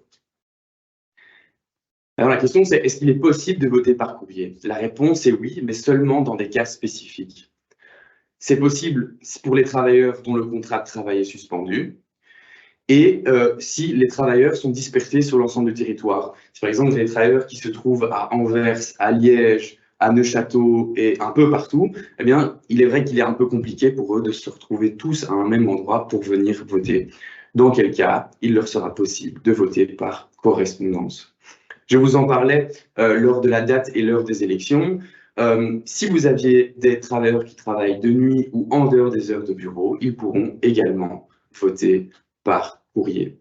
Alors la question c'est, est-ce qu'il est possible de voter par courrier? La réponse est oui, mais seulement dans des cas spécifiques. C'est possible pour les travailleurs dont le contrat de travail est suspendu et si les travailleurs sont dispersés sur l'ensemble du territoire. Si par exemple, des travailleurs qui se trouvent à Anvers, à Liège, à Neuchâtel et un peu partout, eh bien, il est vrai qu'il est un peu compliqué pour eux de se retrouver tous à un même endroit pour venir voter. Dans quel cas, il leur sera possible de voter par correspondance. Je vous en parlais lors de la date et l'heure des élections. Si vous aviez des travailleurs qui travaillent de nuit ou en dehors des heures de bureau, ils pourront également voter par courrier.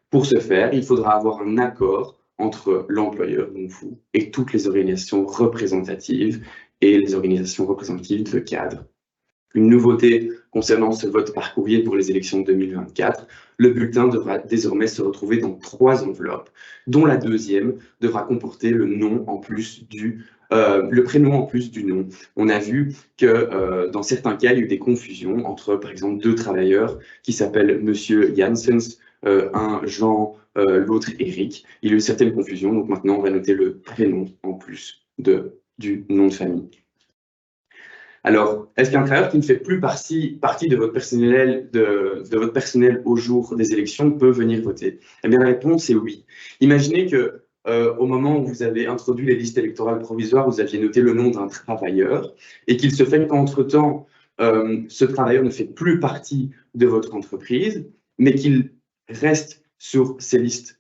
Pour ce faire, il faudra avoir un accord entre l'employeur, donc vous, et toutes les organisations représentatives et les organisations représentatives de cadre. Une nouveauté concernant ce vote par courrier pour les élections de 2024, le bulletin devra désormais se retrouver dans 3 enveloppes, dont la deuxième devra comporter le nom en plus le prénom en plus du nom. On a vu que dans certains cas, il y a eu des confusions entre, par exemple, 2 travailleurs qui s'appellent Monsieur Janssens, un Jean, l'autre Eric. Il y a eu certaines confusions, donc maintenant on va noter le prénom en plus du nom de famille. Alors, est-ce qu'un travailleur qui ne fait plus partie de votre personnel au jour des élections peut venir voter? Eh bien, la réponse est oui. Imaginez que au moment où vous avez introduit les listes électorales provisoires, vous aviez noté le nom d'un travailleur et qu'il se fait qu'entre-temps, ce travailleur ne fait plus partie de votre entreprise, mais qu'il reste sur ces listes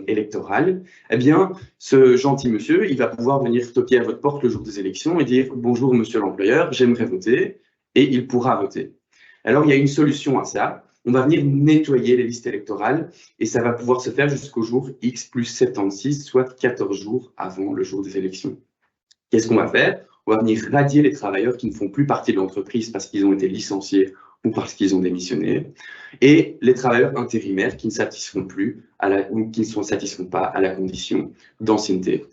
électorales, eh bien, ce gentil monsieur, il va pouvoir venir toquer à votre porte le jour des élections et dire « Bonjour, monsieur l'employeur, j'aimerais voter », et il pourra voter. Alors, il y a une solution à ça. On va venir nettoyer les listes électorales et ça va pouvoir se faire jusqu'au jour X plus 76, soit 14 jours avant le jour des élections. Qu'est-ce qu'on va faire? On va venir radier les travailleurs qui ne font plus partie de l'entreprise parce qu'ils ont été licenciés ou parce qu'ils ont démissionné, et les travailleurs intérimaires qui ne satisfont plus ou qui ne satisfont pas à la condition d'ancienneté.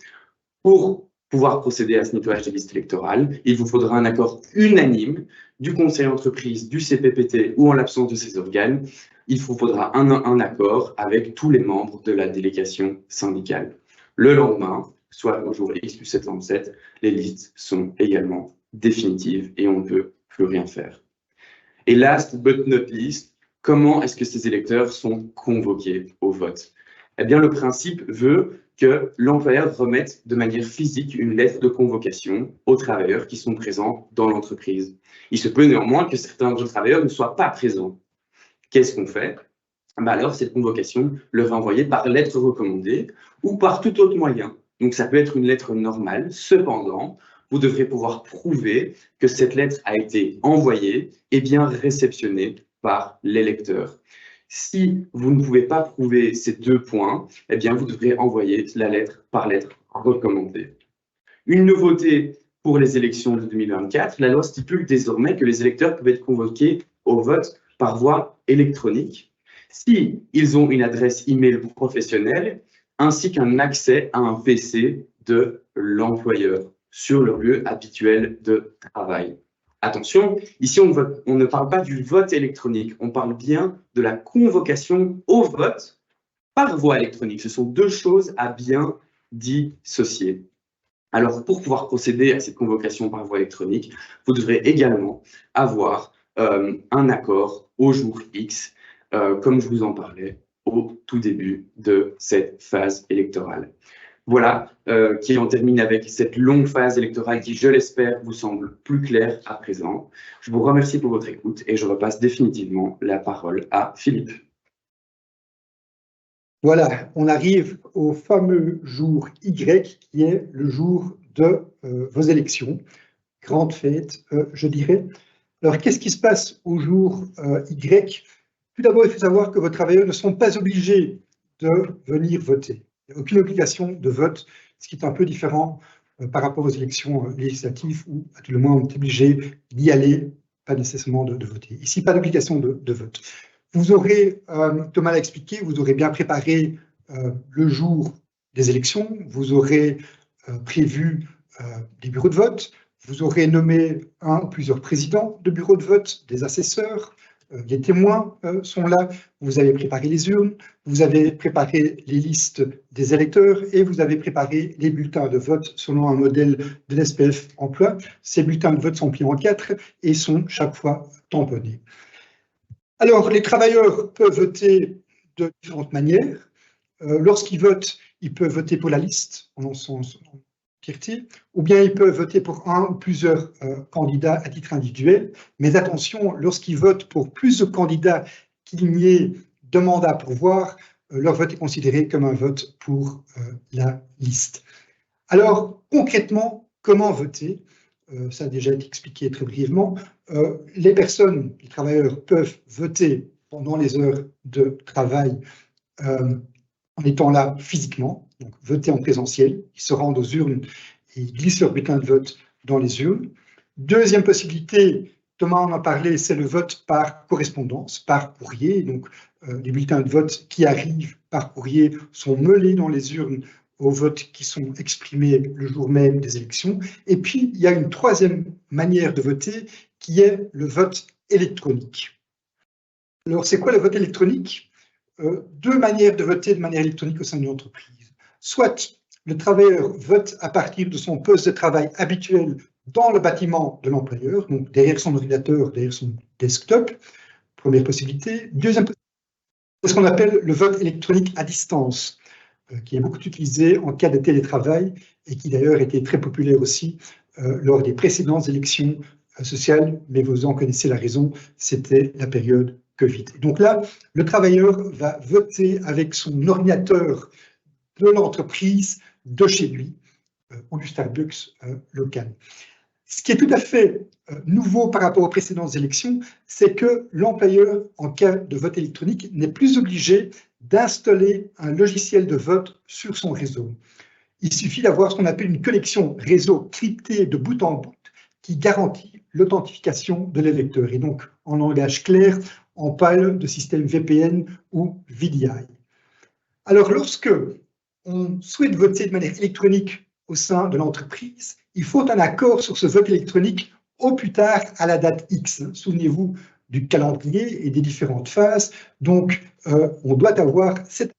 Pour pouvoir procéder à ce nettoyage des listes électorales, il vous faudra un accord unanime du conseil d'entreprise, du CPPT ou en l'absence de ces organes, il vous faudra un accord avec tous les membres de la délégation syndicale. Le lendemain, soit au jour X plus 77, les listes sont également définitives et on ne peut plus rien faire. Et last but not least, comment est-ce que ces électeurs sont convoqués au vote? Eh bien, le principe veut que l'employeur remette de manière physique une lettre de convocation aux travailleurs qui sont présents dans l'entreprise. Il se peut néanmoins que certains travailleurs ne soient pas présents. Qu'est-ce qu'on fait? Alors, cette convocation leur est envoyée par lettre recommandée ou par tout autre moyen. Donc, ça peut être une lettre normale. Cependant, vous devrez pouvoir prouver que cette lettre a été envoyée et bien réceptionnée par l'électeur. Si vous ne pouvez pas prouver ces deux points, eh bien, vous devrez envoyer la lettre par lettre recommandée. Une nouveauté pour les élections de 2024, la loi stipule désormais que les électeurs peuvent être convoqués au vote par voie électronique si ils ont une adresse email professionnelle ainsi qu'un accès à un PC de l'employeur sur leur lieu habituel de travail. Attention, ici on ne parle pas du vote électronique, on parle bien de la convocation au vote par voie électronique. Ce sont deux choses à bien dissocier. Alors, pour pouvoir procéder à cette convocation par voie électronique, vous devrez également avoir un accord au jour X, comme je vous en parlais au tout début de cette phase électorale. Voilà, qui en termine avec cette longue phase électorale qui, je l'espère, vous semble plus claire à présent. Je vous remercie pour votre écoute et je repasse définitivement la parole à Philippe. Voilà, on arrive au fameux jour Y qui est le jour de vos élections. Grande fête, je dirais. Alors, qu'est-ce qui se passe au jour Y? Tout d'abord, il faut savoir que vos travailleurs ne sont pas obligés de venir voter. Il n'y a aucune obligation de vote, ce qui est un peu différent par rapport aux élections législatives où, à tout le moins, on est obligé d'y aller, pas nécessairement de voter. Ici, pas d'obligation de vote. Vous aurez, Thomas l'a expliqué, vous aurez bien préparé le jour des élections, vous aurez prévu des bureaux de vote, vous aurez nommé un ou plusieurs présidents de bureaux de vote, des assesseurs, les témoins sont là, vous avez préparé les urnes, vous avez préparé les listes des électeurs et vous avez préparé les bulletins de vote selon un modèle de l'SPF emploi. Ces bulletins de vote sont pliés en 4 et sont chaque fois tamponnés. Alors, les travailleurs peuvent voter de différentes manières. Lorsqu'ils votent, ils peuvent voter pour la liste, en sens entièreté, ou bien ils peuvent voter pour un ou plusieurs candidats à titre individuel. Mais attention, lorsqu'ils votent pour plus de candidats qu'il n'y ait de mandat à pourvoir, leur vote est considéré comme un vote pour la liste. Alors, concrètement, comment voter? Ça a déjà été expliqué très brièvement. Les personnes, les travailleurs peuvent voter pendant les heures de travail en étant là physiquement, donc voter en présentiel. Ils se rendent aux urnes et ils glissent leur bulletin de vote dans les urnes. Deuxième possibilité, Thomas en a parlé, c'est le vote par correspondance, par courrier. Donc, les bulletins de vote qui arrivent par courrier sont mêlés dans les urnes aux votes qui sont exprimés le jour même des élections. Et puis, il y a une troisième manière de voter qui est le vote électronique. Alors, c'est quoi le vote électronique? Deux manières de voter de manière électronique au sein d'une entreprise. Soit le travailleur vote à partir de son poste de travail habituel dans le bâtiment de l'employeur, donc derrière son ordinateur, derrière son desktop, première possibilité. Deuxième possibilité, c'est ce qu'on appelle le vote électronique à distance, qui est beaucoup utilisé en cas de télétravail et qui d'ailleurs était très populaire aussi lors des précédentes élections sociales, mais vous en connaissez la raison, c'était la période Covid. Et donc là, le travailleur va voter avec son ordinateur de l'entreprise, de chez lui, ou du Starbucks local. Ce qui est tout à fait nouveau par rapport aux précédentes élections, c'est que l'employeur, en cas de vote électronique, n'est plus obligé d'installer un logiciel de vote sur son réseau. Il suffit d'avoir ce qu'on appelle une connexion réseau cryptée de bout en bout qui garantit l'authentification de l'électeur. Et donc, en langage clair, on parle de système VPN ou VDI. Alors, lorsque on souhaite voter de manière électronique au sein de l'entreprise, il faut un accord sur ce vote électronique au plus tard à la date X. Souvenez-vous du calendrier et des différentes phases. Donc, on doit avoir cet accord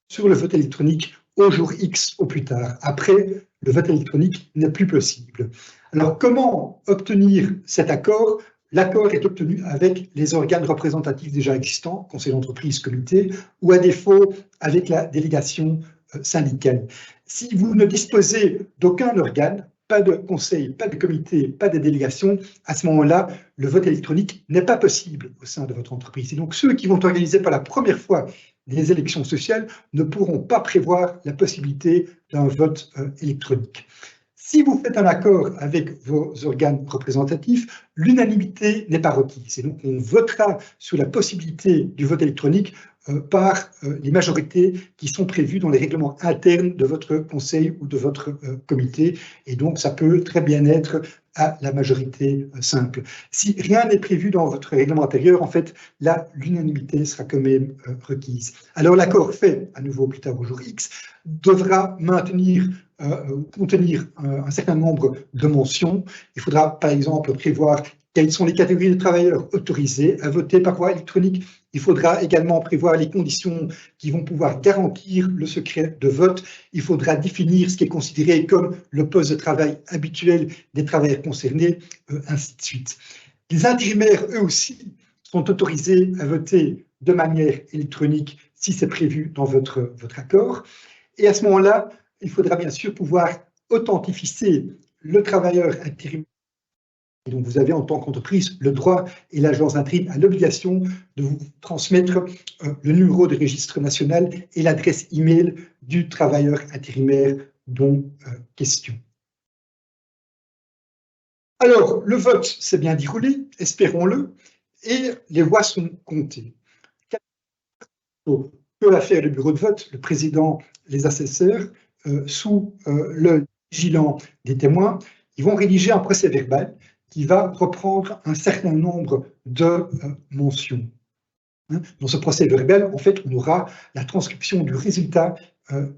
sur le vote électronique au jour X au plus tard. Après, le vote électronique n'est plus possible. Alors, comment obtenir cet accord? L'accord est obtenu avec les organes représentatifs déjà existants, conseil d'entreprise, comité, ou à défaut avec la délégation syndicale. Si vous ne disposez d'aucun organe, pas de conseil, pas de comité, pas de délégation, à ce moment-là, le vote électronique n'est pas possible au sein de votre entreprise. Et donc, ceux qui vont organiser pour la première fois des élections sociales ne pourront pas prévoir la possibilité d'un vote électronique. Si vous faites un accord avec vos organes représentatifs, l'unanimité n'est pas requise. Et donc, on votera sur la possibilité du vote électronique par les majorités qui sont prévues dans les règlements internes de votre conseil ou de votre comité. Et donc, ça peut très bien être à la majorité simple. Si rien n'est prévu dans votre règlement intérieur, en fait, là, l'unanimité sera quand même requise. Alors, l'accord fait, à nouveau plus tard au jour X, devra contenir un certain nombre de mentions. Il faudra, par exemple, prévoir quelles sont les catégories de travailleurs autorisés à voter par voie électronique. Il faudra également prévoir les conditions qui vont pouvoir garantir le secret de vote. Il faudra définir ce qui est considéré comme le poste de travail habituel des travailleurs concernés, ainsi de suite. Les intérimaires, eux aussi, sont autorisés à voter de manière électronique si c'est prévu dans votre accord. Et à ce moment-là, il faudra bien sûr pouvoir authentifier le travailleur intérimaire. Et donc, vous avez en tant qu'entreprise le droit et l'agence d'intérim à l'obligation de vous transmettre le numéro de registre national et l'adresse email du travailleur intérimaire dont question. Alors, le vote s'est bien déroulé, espérons-le, et les voix sont comptées. Que va faire le bureau de vote, le président, les assesseurs, sous le vigilant des témoins? Ils vont rédiger un procès-verbal qui va reprendre un certain nombre de mentions. Dans ce procès-verbal, en fait, on aura la transcription du résultat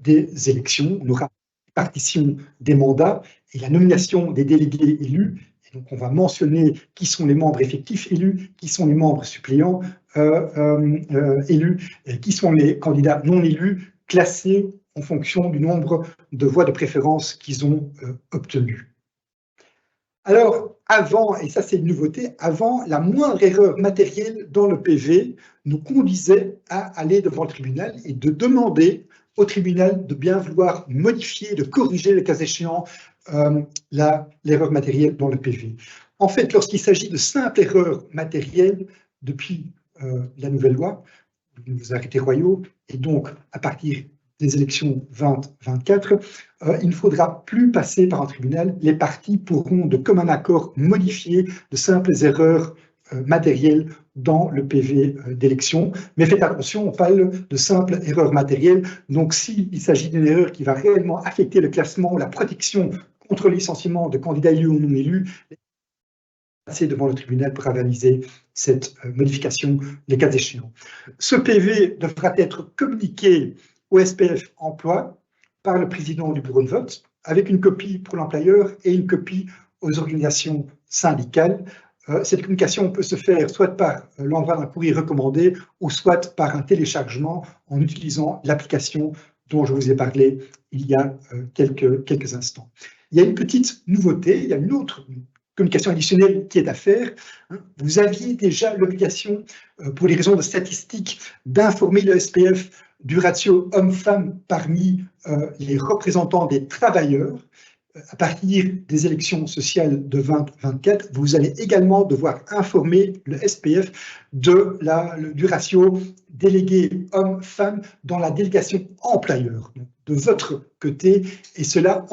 des élections, on aura la répartition des mandats et la nomination des délégués élus. Et donc, on va mentionner qui sont les membres effectifs élus, qui sont les membres suppléants élus, et qui sont les candidats non élus, classés en fonction du nombre de voix de préférence qu'ils ont obtenues. Alors, avant, et ça c'est une nouveauté, avant, la moindre erreur matérielle dans le PV nous conduisait à aller devant le tribunal et de demander au tribunal de bien vouloir modifier, de corriger le cas échéant l'erreur matérielle dans le PV. En fait, lorsqu'il s'agit de simples erreurs matérielles, depuis la nouvelle loi, les nouveaux arrêtés royaux, et donc à partir des élections 2024, il ne faudra plus passer par un tribunal. Les parties pourront, de commun accord, modifier de simples erreurs matérielles dans le PV d'élection. Mais faites attention, on parle de simples erreurs matérielles. Donc, s'il s'agit d'une erreur qui va réellement affecter le classement ou la protection contre le licenciement de candidats élus ou non élus, passer devant le tribunal pour analyser cette modification, les cas échéants. Ce PV devra être communiqué au SPF Emploi par le président du bureau de vote, avec une copie pour l'employeur et une copie aux organisations syndicales. Cette communication peut se faire soit par l'envoi d'un courrier recommandé ou soit par un téléchargement en utilisant l'application dont je vous ai parlé il y a quelques instants. Il y a une petite nouveauté, il y a une autre communication additionnelle qui est à faire. Vous aviez déjà l'obligation, pour les raisons de statistiques, d'informer le SPF du ratio homme-femme parmi les représentants des travailleurs. à partir des élections sociales de 2024, vous allez également devoir informer le SPF du ratio délégué homme-femme dans la délégation employeur, de votre côté, et cela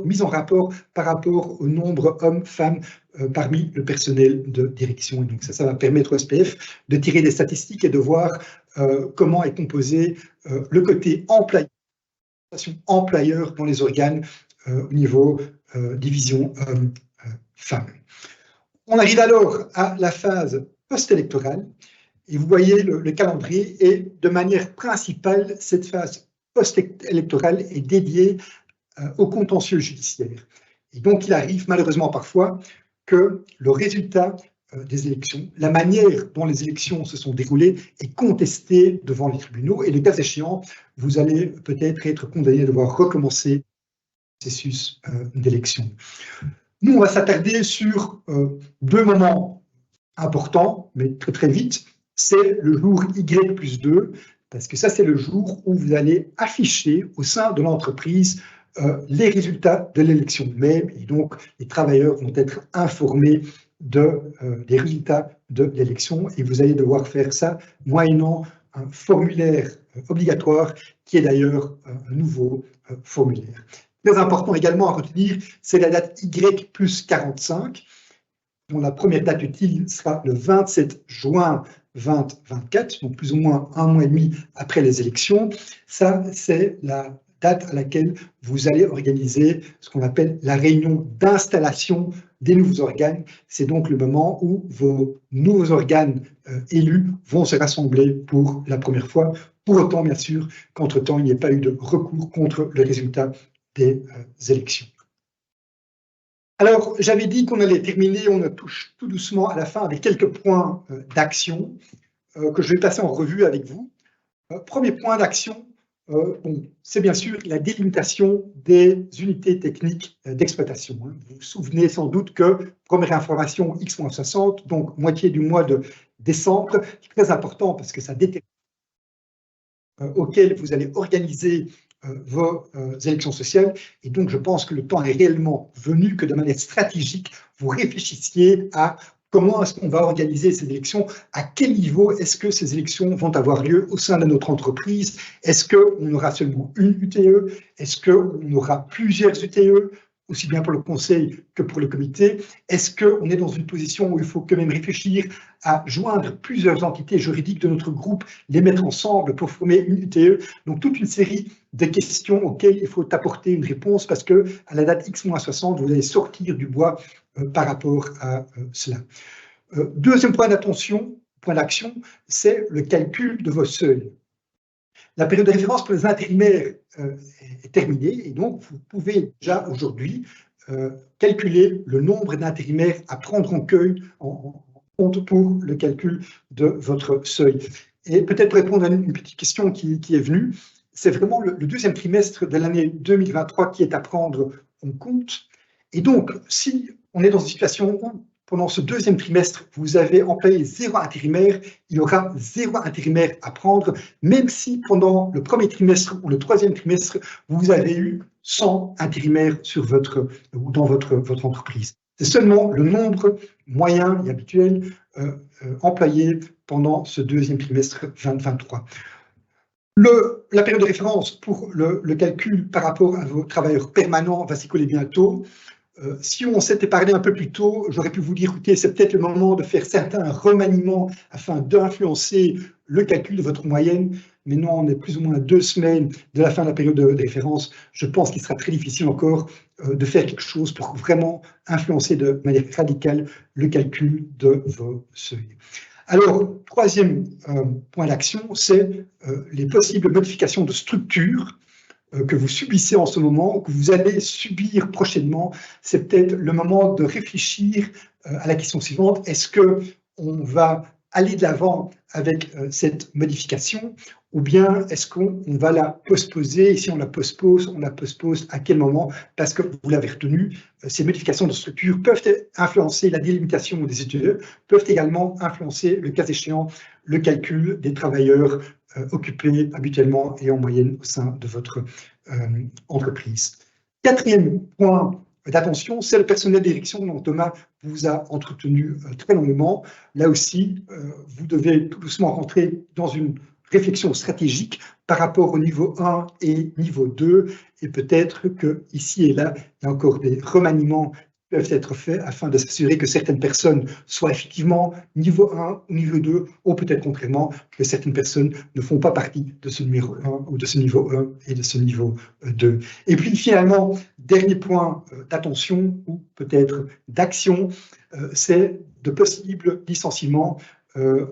mis en rapport par rapport au nombre hommes-femmes parmi le personnel de direction. Et donc ça va permettre au SPF de tirer des statistiques et de voir comment est composé le côté employeur dans les organes au niveau division hommes-femmes. On arrive alors à la phase post-électorale et vous voyez le calendrier, et de manière principale, cette phase post-électorale est dédiée au contentieux judiciaire. Et donc il arrive malheureusement parfois que le résultat des élections, la manière dont les élections se sont déroulées est contestée devant les tribunaux, et le cas échéant, vous allez peut-être être condamné à devoir recommencer le processus d'élection. Nous, on va s'attarder sur deux moments importants, mais très très vite. C'est le jour Y+2, parce que ça, c'est le jour où vous allez afficher au sein de l'entreprise les résultats de l'élection même, et donc les travailleurs vont être informés des résultats de l'élection, et vous allez devoir faire ça moyennant un formulaire obligatoire qui est d'ailleurs un nouveau formulaire. Très important également à retenir, c'est la date Y+45, dont la première date utile sera le 27 juin 2024, donc plus ou moins un mois et demi après les élections. Ça, c'est la date à laquelle vous allez organiser ce qu'on appelle la réunion d'installation des nouveaux organes. C'est donc le moment où vos nouveaux organes élus vont se rassembler pour la première fois. Pour autant, bien sûr, qu'entre-temps, il n'y ait pas eu de recours contre le résultat des élections. Alors, j'avais dit qu'on allait terminer, on touche tout doucement à la fin avec quelques points d'action que je vais passer en revue avec vous. Premier point d'action, c'est bien sûr la délimitation des unités techniques d'exploitation. Vous vous souvenez sans doute que, première information, X-60, donc moitié du mois de décembre, c'est très important parce que ça détermine auquel vous allez organiser vos élections sociales. Et donc, je pense que le temps est réellement venu que de manière stratégique, vous réfléchissiez à comment est-ce qu'on va organiser ces élections, à quel niveau est-ce que ces élections vont avoir lieu au sein de notre entreprise. Est-ce qu'on aura seulement une UTE? Est-ce qu'on aura plusieurs UTE, aussi bien pour le conseil que pour le comité? Est-ce qu'on est dans une position où il faut quand même réfléchir à joindre plusieurs entités juridiques de notre groupe, les mettre ensemble pour former une UTE? Donc toute une série de questions auxquelles il faut apporter une réponse, parce que à la date X-60, vous allez sortir du bois par rapport à cela. Deuxième point d'attention, point d'action, c'est le calcul de vos seuils. La période de référence pour les intérimaires est terminée, et donc vous pouvez déjà aujourd'hui calculer le nombre d'intérimaires à prendre en compte pour le calcul de votre seuil. Et peut-être pour répondre à une petite question qui est venue, c'est vraiment le deuxième trimestre de l'année 2023 qui est à prendre en compte. Et donc, si on est dans une situation où, pendant ce deuxième trimestre, vous avez employé 0 intérimaire, il y aura 0 intérimaire à prendre, même si pendant le premier trimestre ou le troisième trimestre, vous avez eu 100 intérimaires dans votre entreprise. C'est seulement le nombre moyen et habituel employé pendant ce deuxième trimestre 2023. La période de référence pour le calcul par rapport à vos travailleurs permanents va s'écouler bientôt. Si on s'était parlé un peu plus tôt, j'aurais pu vous dire, écoutez, c'est peut-être le moment de faire certains remaniements afin d'influencer le calcul de votre moyenne. Mais non, on est plus ou moins à 2 semaines de la fin de la période de référence. Je pense qu'il sera très difficile encore de faire quelque chose pour vraiment influencer de manière radicale le calcul de vos seuils. Alors, troisième point d'action, c'est les possibles modifications de structure que vous subissez en ce moment, ou que vous allez subir prochainement. C'est peut-être le moment de réfléchir à la question suivante. Est-ce qu'on va aller de l'avant avec cette modification, ou bien est-ce qu'on va la postposer? Et si on la postpose à quel moment? Parce que vous l'avez retenu, ces modifications de structure peuvent influencer la délimitation des UTE, peuvent également influencer, le cas échéant, le calcul des travailleurs occupés habituellement et en moyenne au sein de votre entreprise. Quatrième point d'attention, c'est le personnel d'érection dont Thomas vous a entretenu très longuement. Là aussi, vous devez tout doucement rentrer dans une réflexion stratégique par rapport au niveau 1 et niveau 2, et peut-être que ici et là, il y a encore des remaniements qui peuvent être faits afin de s'assurer que certaines personnes soient effectivement niveau 1 ou niveau 2, ou peut-être contrairement, que certaines personnes ne font pas partie de ce numéro 1 ou de ce niveau 1 et de ce niveau 2. Et puis finalement, dernier point d'attention ou peut-être d'action, c'est de possibles licenciements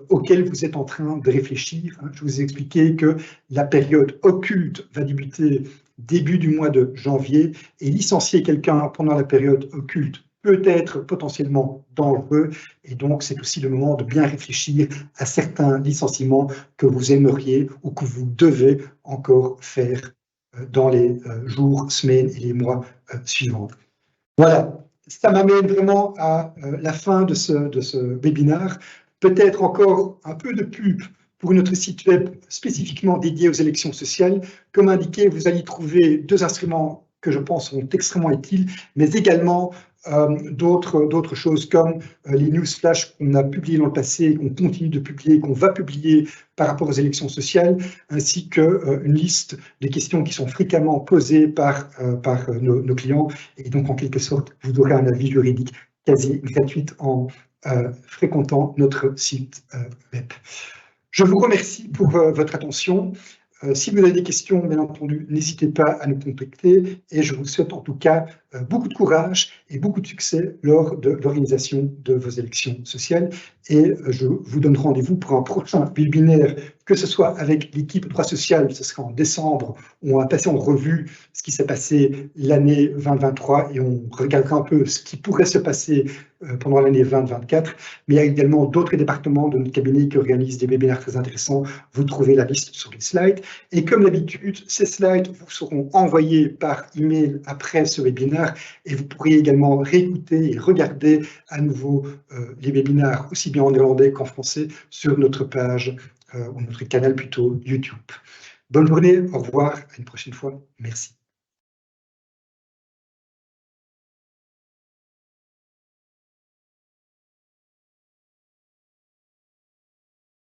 auxquels vous êtes en train de réfléchir. Je vous ai expliqué que la période occulte va débuter début du mois de janvier, et licencier quelqu'un pendant la période occulte peut être potentiellement dangereux, et donc c'est aussi le moment de bien réfléchir à certains licenciements que vous aimeriez ou que vous devez encore faire dans les jours, semaines et les mois suivants. Voilà, ça m'amène vraiment à la fin de ce webinaire. Peut-être encore un peu de pub pour notre site web spécifiquement dédié aux élections sociales. Comme indiqué, vous allez trouver 2 instruments que je pense sont extrêmement utiles, mais également d'autres choses comme les news flash qu'on a publiés dans le passé, qu'on continue de publier, qu'on va publier par rapport aux élections sociales, ainsi qu'une liste des questions qui sont fréquemment posées par nos clients. Et donc, en quelque sorte, vous aurez un avis juridique quasi gratuit en fréquentant notre site web. Je vous remercie pour votre attention. Si vous avez des questions, bien entendu, n'hésitez pas à nous contacter, et je vous souhaite en tout cas beaucoup de courage et beaucoup de succès lors de l'organisation de vos élections sociales. Et je vous donne rendez-vous pour un prochain webinaire, que ce soit avec l'équipe droit social, ce sera en décembre, où on va passer en revue ce qui s'est passé l'année 2023 et on regardera un peu ce qui pourrait se passer pendant l'année 2024. Mais il y a également d'autres départements de notre cabinet qui organisent des webinaires très intéressants. Vous trouvez la liste sur les slides. Et comme d'habitude, ces slides vous seront envoyés par email après ce webinaire, et vous pourriez également réécouter et regarder à nouveau les webinaires aussi bien en néerlandais qu'en français sur notre page ou notre canal plutôt YouTube. Bonne journée, au revoir, à une prochaine fois, merci.